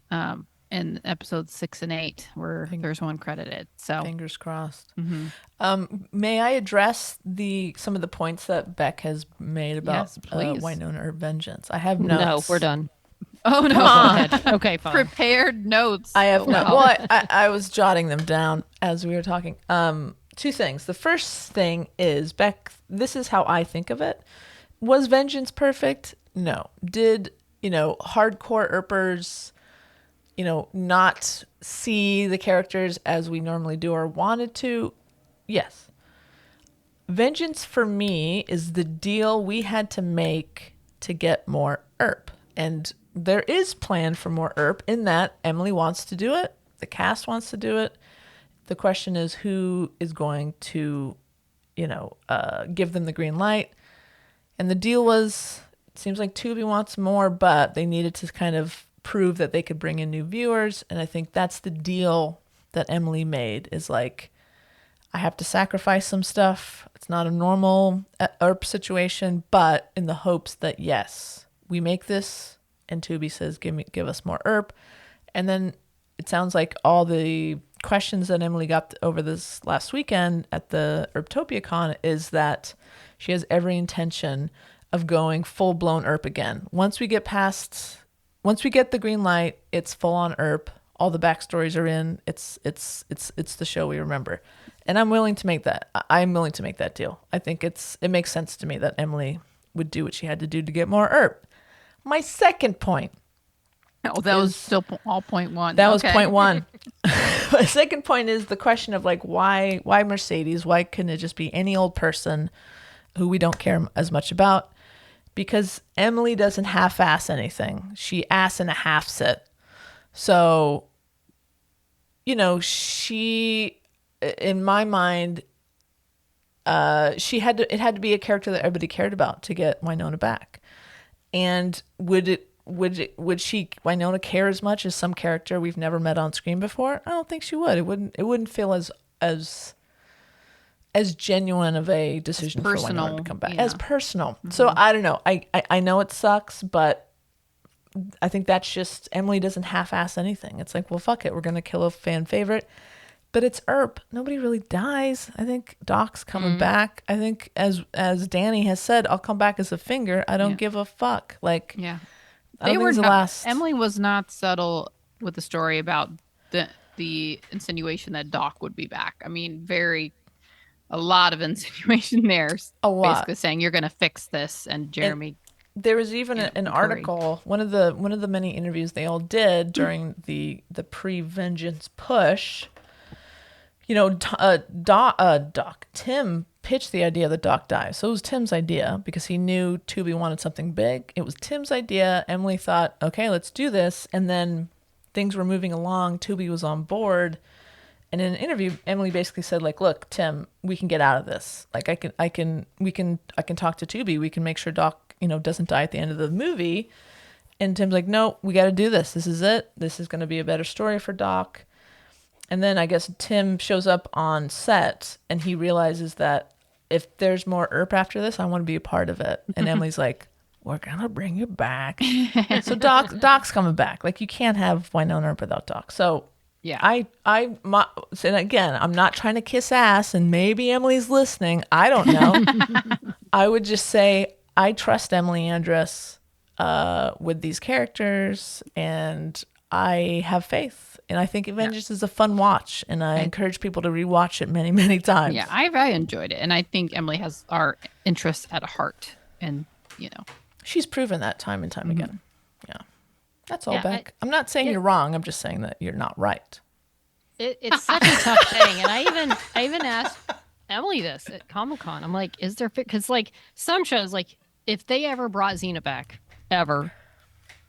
Speaker 2: in episodes 6 and 8 where there's one credited. So
Speaker 3: fingers crossed. May I address some of the points that Beck has made about Wynonna or Vengeance? I have notes.
Speaker 1: No, we're done.
Speaker 2: Oh no!
Speaker 1: Go ahead. Okay, fine.
Speaker 2: Prepared notes.
Speaker 3: I have no. Well, I was jotting them down as we were talking. Two things. The first thing is, Beck, this is how I think of it. Was Vengeance perfect? No. Did hardcore Earpers, not see the characters as we normally do or wanted to? Yes. Vengeance for me is the deal we had to make to get more Earp. And there is plan for more Earp in that Emily wants to do it. The cast wants to do it. The question is who is going to, give them the green light. And the deal was, it seems like Tubi wants more, but they needed to kind of prove that they could bring in new viewers. And I think that's the deal that Emily made, is like, I have to sacrifice some stuff. It's not a normal Earp situation, but in the hopes that, yes, we make this, and Tubi says, give us more Earp. And then it sounds like all the questions that Emily got over this last weekend at the Earptopia Con is that she has every intention of going full-blown Earp again. Once we get the green light, it's full-on Earp. All the backstories are in. It's the show we remember. And I'm willing to make that. I'm willing to make that deal. I think it makes sense to me that Emily would do what she had to do to get more Earp. My second point.
Speaker 2: Oh, that was still all point one.
Speaker 3: That was point one. My second point is the question of why Mercedes? Why couldn't it just be any old person who we don't care as much about? Because Emily doesn't half-ass anything. She ass and a half it. So, she, in my mind, it had to be a character that everybody cared about to get Wynonna back. And would Wynonna care as much as some character we've never met on screen before? I don't think she would. It wouldn't feel as as genuine of a decision for Winona to
Speaker 2: personal,
Speaker 3: come back.
Speaker 2: yeah.
Speaker 3: As personal. So I don't know. I know it sucks, but I think that's just Emily doesn't half-ass anything. It's like, well, fuck it, we're gonna kill a fan favorite. But it's Earp. Nobody really dies. I think Doc's coming back. I think as Danny has said, I'll come back as a finger. I don't give a fuck. Like,
Speaker 2: Yeah.
Speaker 3: I don't think it's the last.
Speaker 2: Emily was not subtle with the story about the insinuation that Doc would be back. I mean, a lot of insinuation there.
Speaker 3: A lot.
Speaker 2: Basically saying you're going to fix this, and Jeremy.
Speaker 3: There was even
Speaker 2: Yeah,
Speaker 3: an
Speaker 2: Curry.
Speaker 3: article, one of the many interviews they all did during the pre-vengeance push. You know, Tim pitched the idea that Doc dies. So it was Tim's idea because he knew Tubi wanted something big. It was Tim's idea. Emily thought, okay, let's do this. And then things were moving along. Tubi was on board. And in an interview, Emily basically said, like, look, Tim, we can get out of this. Like, I can talk to Tubi. We can make sure Doc, doesn't die at the end of the movie. And Tim's like, no, we got to do this. This is it. This is going to be a better story for Doc. And then I guess Tim shows up on set and he realizes that if there's more Earp after this, I want to be a part of it. And Emily's like, we're going to bring you back. So Doc's coming back. Like, you can't have Winona Earp without Doc. So
Speaker 2: Yeah.
Speaker 3: And again, I'm not trying to kiss ass, and maybe Emily's listening. I don't know. I would just say I trust Emily Andress with these characters, and I have faith. And I think Avengers is a fun watch, and I encourage people to rewatch it many, many times.
Speaker 2: Yeah, I enjoyed it, and I think Emily has our interests at heart, and
Speaker 3: She's proven that time and time again. Yeah. That's all,
Speaker 1: Yeah,
Speaker 3: Beck. I'm not saying you're wrong. I'm just saying that you're not right.
Speaker 1: It's such a tough thing, and I even asked Emily this at Comic-Con. I'm like, is there fit? Because like some shows, like if they ever brought Xena back, ever,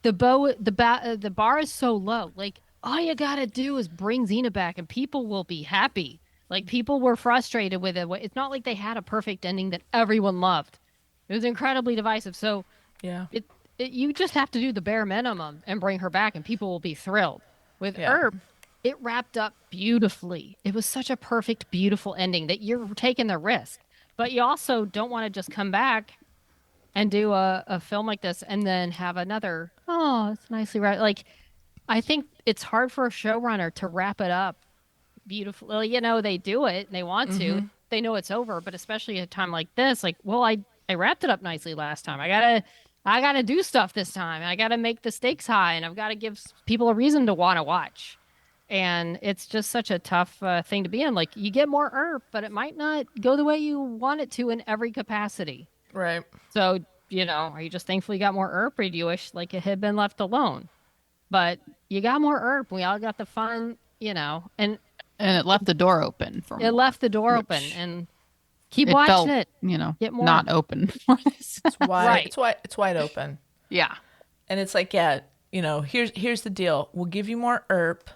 Speaker 1: the bar is so low. Like all you gotta do is bring Xena back, and people will be happy. Like people were frustrated with it. It's not like they had a perfect ending that everyone loved. It was incredibly divisive. So
Speaker 3: Yeah.
Speaker 1: you just have to do the bare minimum and bring her back, and people will be thrilled. With
Speaker 3: Yeah.
Speaker 1: Herb, it wrapped up beautifully. It was such a perfect, beautiful ending that you're taking the risk, but you also don't want to just come back and do a film like this and then have another. Oh, it's nicely right. Like, I think it's hard for a showrunner to wrap it up beautifully. They do it and they want to. They know it's over, but especially at a time like this, like, well, I wrapped it up nicely last time. I gotta do stuff this time. I gotta make the stakes high, and I've got to give people a reason to want to watch. And it's just such a tough thing to be in. Like, you get more Earp, but it might not go the way you want it to in every capacity.
Speaker 3: Right.
Speaker 1: So, are you just thankful you got more Earp, or do you wish like it had been left alone? But you got more Earp. We all got the fun, and
Speaker 2: it left the door open for
Speaker 1: it
Speaker 2: more,
Speaker 1: left the door
Speaker 2: which
Speaker 1: open. And keep
Speaker 2: it
Speaker 1: watching
Speaker 2: felt,
Speaker 1: it. Get more.
Speaker 2: not open for this.
Speaker 3: It's wide.
Speaker 1: Right.
Speaker 3: It's wide open.
Speaker 2: Yeah.
Speaker 3: And it's like, here's the deal. We'll give you more Earp.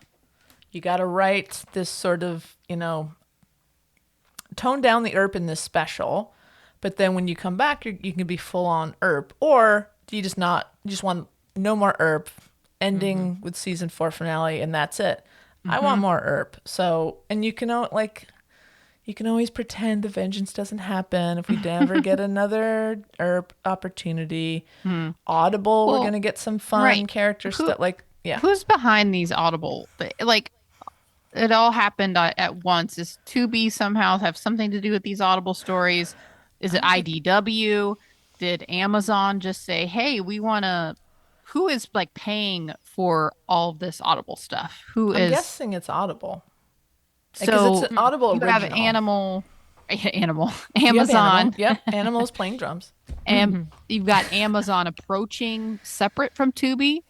Speaker 3: You got to write this sort of, tone down the Earp in this special. But then when you come back, you can be full on Earp. Or do you just want no more Earp, ending with season 4 finale, and that's it. I want more Earp. So, and you can always pretend the vengeance doesn't happen if we never get another Earp opportunity. Audible, we're
Speaker 2: Well,
Speaker 3: going to get some fun
Speaker 2: right.
Speaker 3: character stuff. Like, yeah.
Speaker 2: Who's behind these Audible? Like, it all happened at once. Is Tubi somehow have something to do with these Audible stories? Is it IDW? Did Amazon just say, hey, we want to... Who is like paying for all this Audible stuff?
Speaker 3: I'm guessing it's Audible.
Speaker 2: So
Speaker 3: Because it's an Audible
Speaker 2: you
Speaker 3: original.
Speaker 2: have Animal,
Speaker 3: You have
Speaker 2: Amazon,
Speaker 3: Animal. Yep, Animal's playing drums.
Speaker 2: and you've got Amazon approaching separate from Tubi.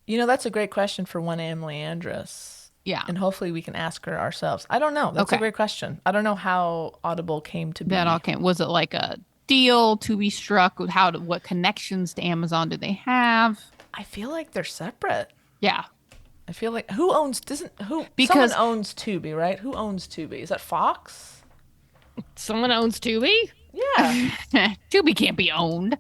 Speaker 3: That's a great question for one Emily Andress.
Speaker 2: Yeah,
Speaker 3: And hopefully we can ask her ourselves. I don't know. That's a
Speaker 2: Okay.
Speaker 3: great question. I don't know how Audible came to be.
Speaker 2: that all came. Was it like a deal to be struck? What connections to Amazon do they have?
Speaker 3: I feel like they're separate.
Speaker 2: Yeah,
Speaker 3: I feel like someone
Speaker 2: Because-
Speaker 3: owns Tubi, right? Who owns Tubi? Is that Fox?
Speaker 1: Someone owns Tubi?
Speaker 3: Yeah.
Speaker 2: Tubi can't be owned.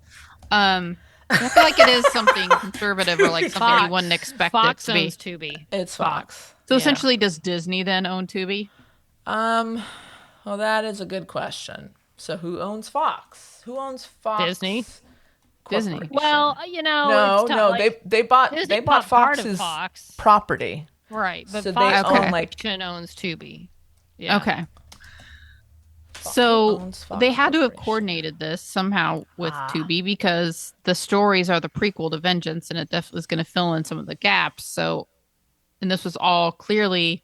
Speaker 2: I feel like it is something conservative or like something you wouldn't expect
Speaker 1: Fox
Speaker 2: it to be.
Speaker 1: owns Tubi.
Speaker 3: It's Fox.
Speaker 2: So
Speaker 3: Yeah.
Speaker 2: essentially, does Disney then own Tubi?
Speaker 3: Well, that is a good question. So who owns Fox? Who owns Fox?
Speaker 1: Disney.
Speaker 2: Disney.
Speaker 3: Corporation?
Speaker 1: Well,
Speaker 3: no,
Speaker 1: it's tough.
Speaker 3: no,
Speaker 1: Like,
Speaker 3: they bought
Speaker 1: Disney
Speaker 3: Fox's
Speaker 1: part of Fox.
Speaker 3: property.
Speaker 1: Right, but
Speaker 3: So
Speaker 1: Fox
Speaker 3: they
Speaker 2: own,
Speaker 3: like-
Speaker 1: Corporation owns Tubi. Yeah.
Speaker 2: Okay.
Speaker 3: Fox
Speaker 2: So
Speaker 3: owns Fox
Speaker 2: they had to have
Speaker 3: Corporation.
Speaker 2: coordinated this somehow with
Speaker 3: Ah.
Speaker 2: Tubi because the stories are the prequel to Vengeance, and it definitely is going to fill in some of the gaps. So, and this was all clearly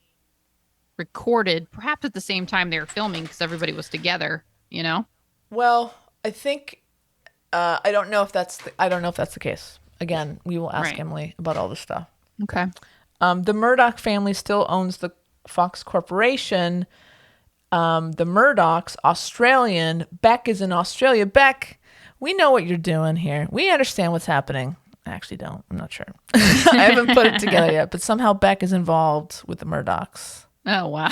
Speaker 2: recorded, perhaps at the same time they were filming because everybody was together. You know?
Speaker 3: Well, I think I don't know if that's the case. Again, we will ask
Speaker 2: Right.
Speaker 3: Emily about all this stuff.
Speaker 2: Okay.
Speaker 3: The Murdoch family still owns the Fox Corporation. The Murdochs, Australian. Beck is in Australia. Beck, we know what you're doing here. We understand what's happening. I actually don't. I'm not sure. I haven't put it together yet, but somehow Beck is involved with the Murdochs.
Speaker 2: Oh wow,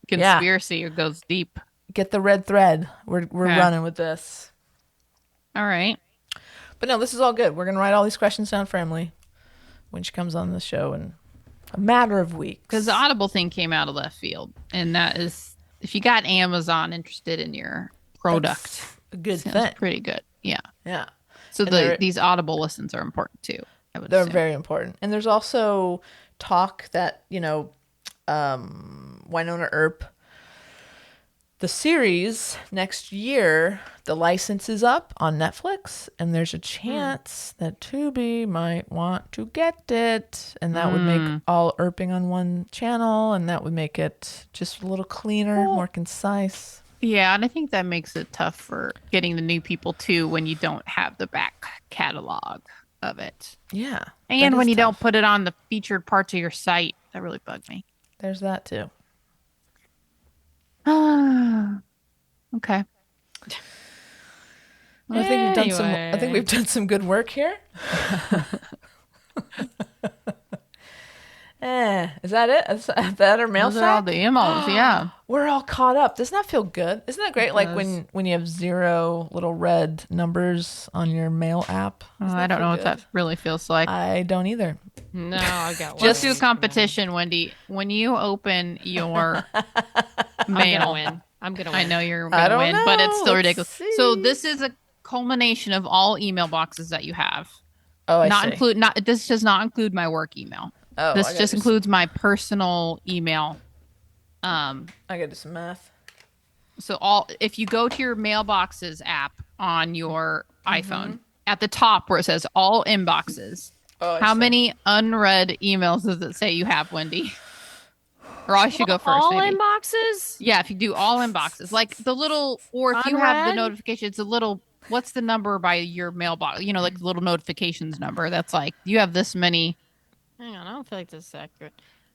Speaker 3: Yeah.
Speaker 2: conspiracy goes deep.
Speaker 3: Get the red thread. We're
Speaker 2: Okay.
Speaker 3: running with this.
Speaker 2: All right.
Speaker 3: But no, this is all good. We're going to write all these questions down for Emily when she comes on the show in a matter of weeks.
Speaker 2: Because the Audible thing came out of left field, and that is if you got Amazon interested in your product,
Speaker 3: That's a good
Speaker 2: sounds
Speaker 3: thing.
Speaker 2: pretty good. Yeah.
Speaker 3: Yeah.
Speaker 2: So
Speaker 3: And they're-
Speaker 2: these Audible listens are important too. I would
Speaker 3: They're
Speaker 2: assume.
Speaker 3: very important. And there's also talk that, Winona Earp, the series next year, the license is up on Netflix, and there's a chance that Tubi might want to get it. And that would make all Earping on one channel, and that would make it just a little cleaner, more concise.
Speaker 2: Yeah, and I think that makes it tough for getting the new people too when you don't have the back catalog of it.
Speaker 3: Yeah.
Speaker 2: And
Speaker 3: that
Speaker 2: when
Speaker 3: is
Speaker 2: you don't
Speaker 3: tough.
Speaker 2: put it on the featured parts of your site, that really bugged me.
Speaker 3: There's that too.
Speaker 2: Okay.
Speaker 3: Well, I think we've done some. I think
Speaker 1: Anyway.
Speaker 3: we've done some good work here. Is that it? Is that our mail
Speaker 2: Those are all
Speaker 3: sack?
Speaker 2: the emos, yeah.
Speaker 3: We're all caught up. Doesn't that feel good? Isn't that great? Like
Speaker 2: does.
Speaker 3: when you have 0 little red numbers on your mail app.
Speaker 2: Oh,
Speaker 3: Doesn't
Speaker 2: I
Speaker 3: that
Speaker 2: don't
Speaker 3: feel
Speaker 2: know what
Speaker 3: good?
Speaker 2: that really feels like.
Speaker 3: I don't either.
Speaker 1: No, I got one.
Speaker 2: Just do a competition, Wendy. When you open your
Speaker 1: I'm gonna
Speaker 2: mail,
Speaker 1: win. I'm gonna win.
Speaker 2: I know you're
Speaker 3: I
Speaker 2: going to
Speaker 3: don't
Speaker 2: win, but it's
Speaker 3: know.
Speaker 2: still
Speaker 3: Let's
Speaker 2: ridiculous.
Speaker 3: see.
Speaker 2: So this is a culmination of all email boxes that you have.
Speaker 3: Oh, I
Speaker 2: Not
Speaker 3: see.
Speaker 2: include not this does not include my work email.
Speaker 3: Oh,
Speaker 2: This
Speaker 3: I
Speaker 2: just
Speaker 3: gotta
Speaker 2: includes my personal email.
Speaker 3: I gotta do some math.
Speaker 2: So if you go to your mailboxes app on your
Speaker 3: Mm-hmm.
Speaker 2: iPhone, at the top where it says all inboxes,
Speaker 3: Oh, I
Speaker 2: how
Speaker 3: see.
Speaker 2: many unread emails does it say you have, Wendy? Or I should go first.
Speaker 1: All
Speaker 2: maybe.
Speaker 1: inboxes?
Speaker 2: Yeah, if you do all inboxes, like the little, or if you have the
Speaker 1: Unread?
Speaker 2: notification, it's a little. What's the number by your mailbox? You know, like the little notifications number. That's like you have this many.
Speaker 1: Hang on, I don't feel like this is accurate.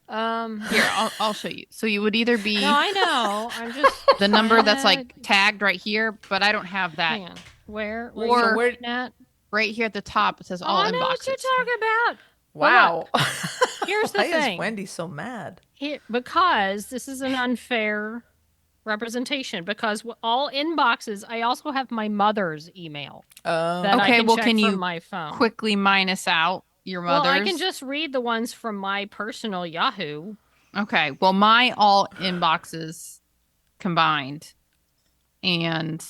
Speaker 2: Here, I'll show you. So you would either be
Speaker 1: No, I know. I'm just
Speaker 2: the number that's
Speaker 1: trying
Speaker 2: like tagged right here, but I don't have that.
Speaker 1: Hang on. Where?
Speaker 2: Or-
Speaker 1: Where? Where? At?
Speaker 2: Right here at the top, it says
Speaker 1: Oh,
Speaker 2: all
Speaker 1: I know what
Speaker 2: inboxes.
Speaker 1: you're talking about.
Speaker 3: Wow.
Speaker 1: Here's the
Speaker 3: Why
Speaker 1: thing.
Speaker 3: is Wendy so mad?
Speaker 1: Because this is an unfair representation. Because all inboxes, I also have my mother's email that I
Speaker 2: Okay,
Speaker 1: can
Speaker 2: well,
Speaker 1: check
Speaker 2: can
Speaker 1: from
Speaker 2: you
Speaker 1: my phone.
Speaker 2: Quickly minus out your
Speaker 1: Well,
Speaker 2: mother's.
Speaker 1: I can just read the ones from my personal Yahoo.
Speaker 2: Okay. Well, my all inboxes combined and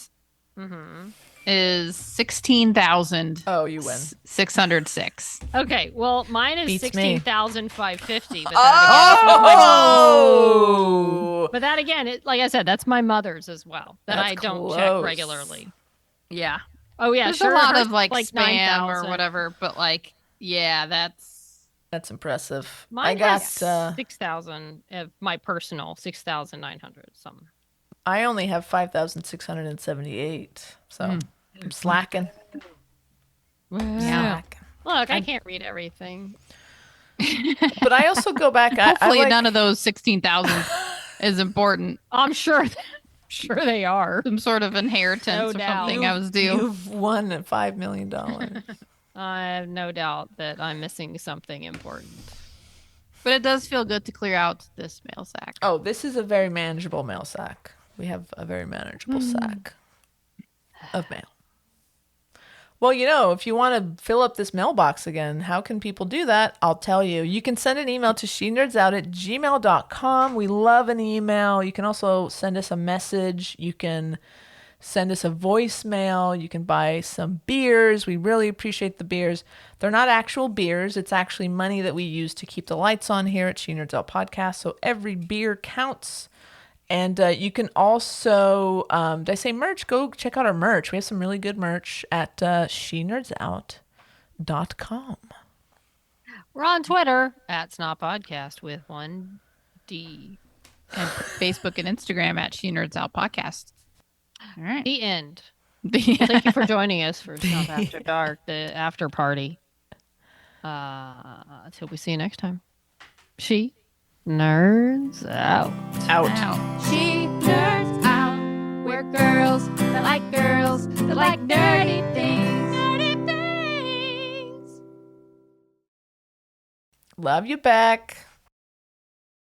Speaker 1: Mm-hmm.
Speaker 2: is 16,606.
Speaker 3: Oh, you win.
Speaker 1: Okay, well, mine is
Speaker 3: Beats me.
Speaker 1: 16,550. But
Speaker 3: Oh!
Speaker 1: but that again, like I said, that's my mother's as well. That
Speaker 3: That's
Speaker 1: I don't
Speaker 3: close.
Speaker 1: check regularly.
Speaker 2: Yeah.
Speaker 1: Oh yeah,
Speaker 2: There's
Speaker 1: sure.
Speaker 2: a lot
Speaker 1: hers
Speaker 2: of like spam
Speaker 1: 9,000.
Speaker 2: or whatever, but like, yeah, that's.
Speaker 3: That's impressive.
Speaker 1: Mine
Speaker 3: I got.
Speaker 1: has 6,000 of my personal 6,900 something.
Speaker 3: I only have 5,678. So I'm slacking.
Speaker 2: Yeah.
Speaker 1: Look, I can't read everything.
Speaker 3: But I also go back.
Speaker 2: Hopefully,
Speaker 3: I like,
Speaker 2: none of those 16,000 is important.
Speaker 1: I'm sure. Sure they are.
Speaker 2: Some sort of inheritance
Speaker 1: No
Speaker 2: or
Speaker 1: doubt.
Speaker 2: something I was due.
Speaker 3: You've won $5 million.
Speaker 1: I have no doubt that I'm missing something important.
Speaker 2: But it does feel good to clear out this mail sack.
Speaker 3: Oh, this is a very manageable mail sack. We have a very manageable sack of mail. Well, if you want to fill up this mailbox again, how can people do that? I'll tell you. You can send an email to shenerdsout@gmail.com. We love an email. You can also send us a message. You can send us a voicemail. You can buy some beers. We really appreciate the beers. They're not actual beers. It's actually money that we use to keep the lights on here at She Nerds Out Podcast. So every beer counts. And you can also, did I say merch? Go check out our merch. We have some really good merch at shenerdsout.com.
Speaker 1: We're on Twitter at Snot Podcast with 1D.
Speaker 2: And Facebook and Instagram at She Nerds Out Podcast. All right.
Speaker 1: The end. Thank you for joining us for Snot After Dark, the after party. Until we see you next time. She Nerds Out.
Speaker 3: Out.
Speaker 4: She nerds out. We're girls that like girls that like nerdy things. Nerdy things.
Speaker 3: Love you back.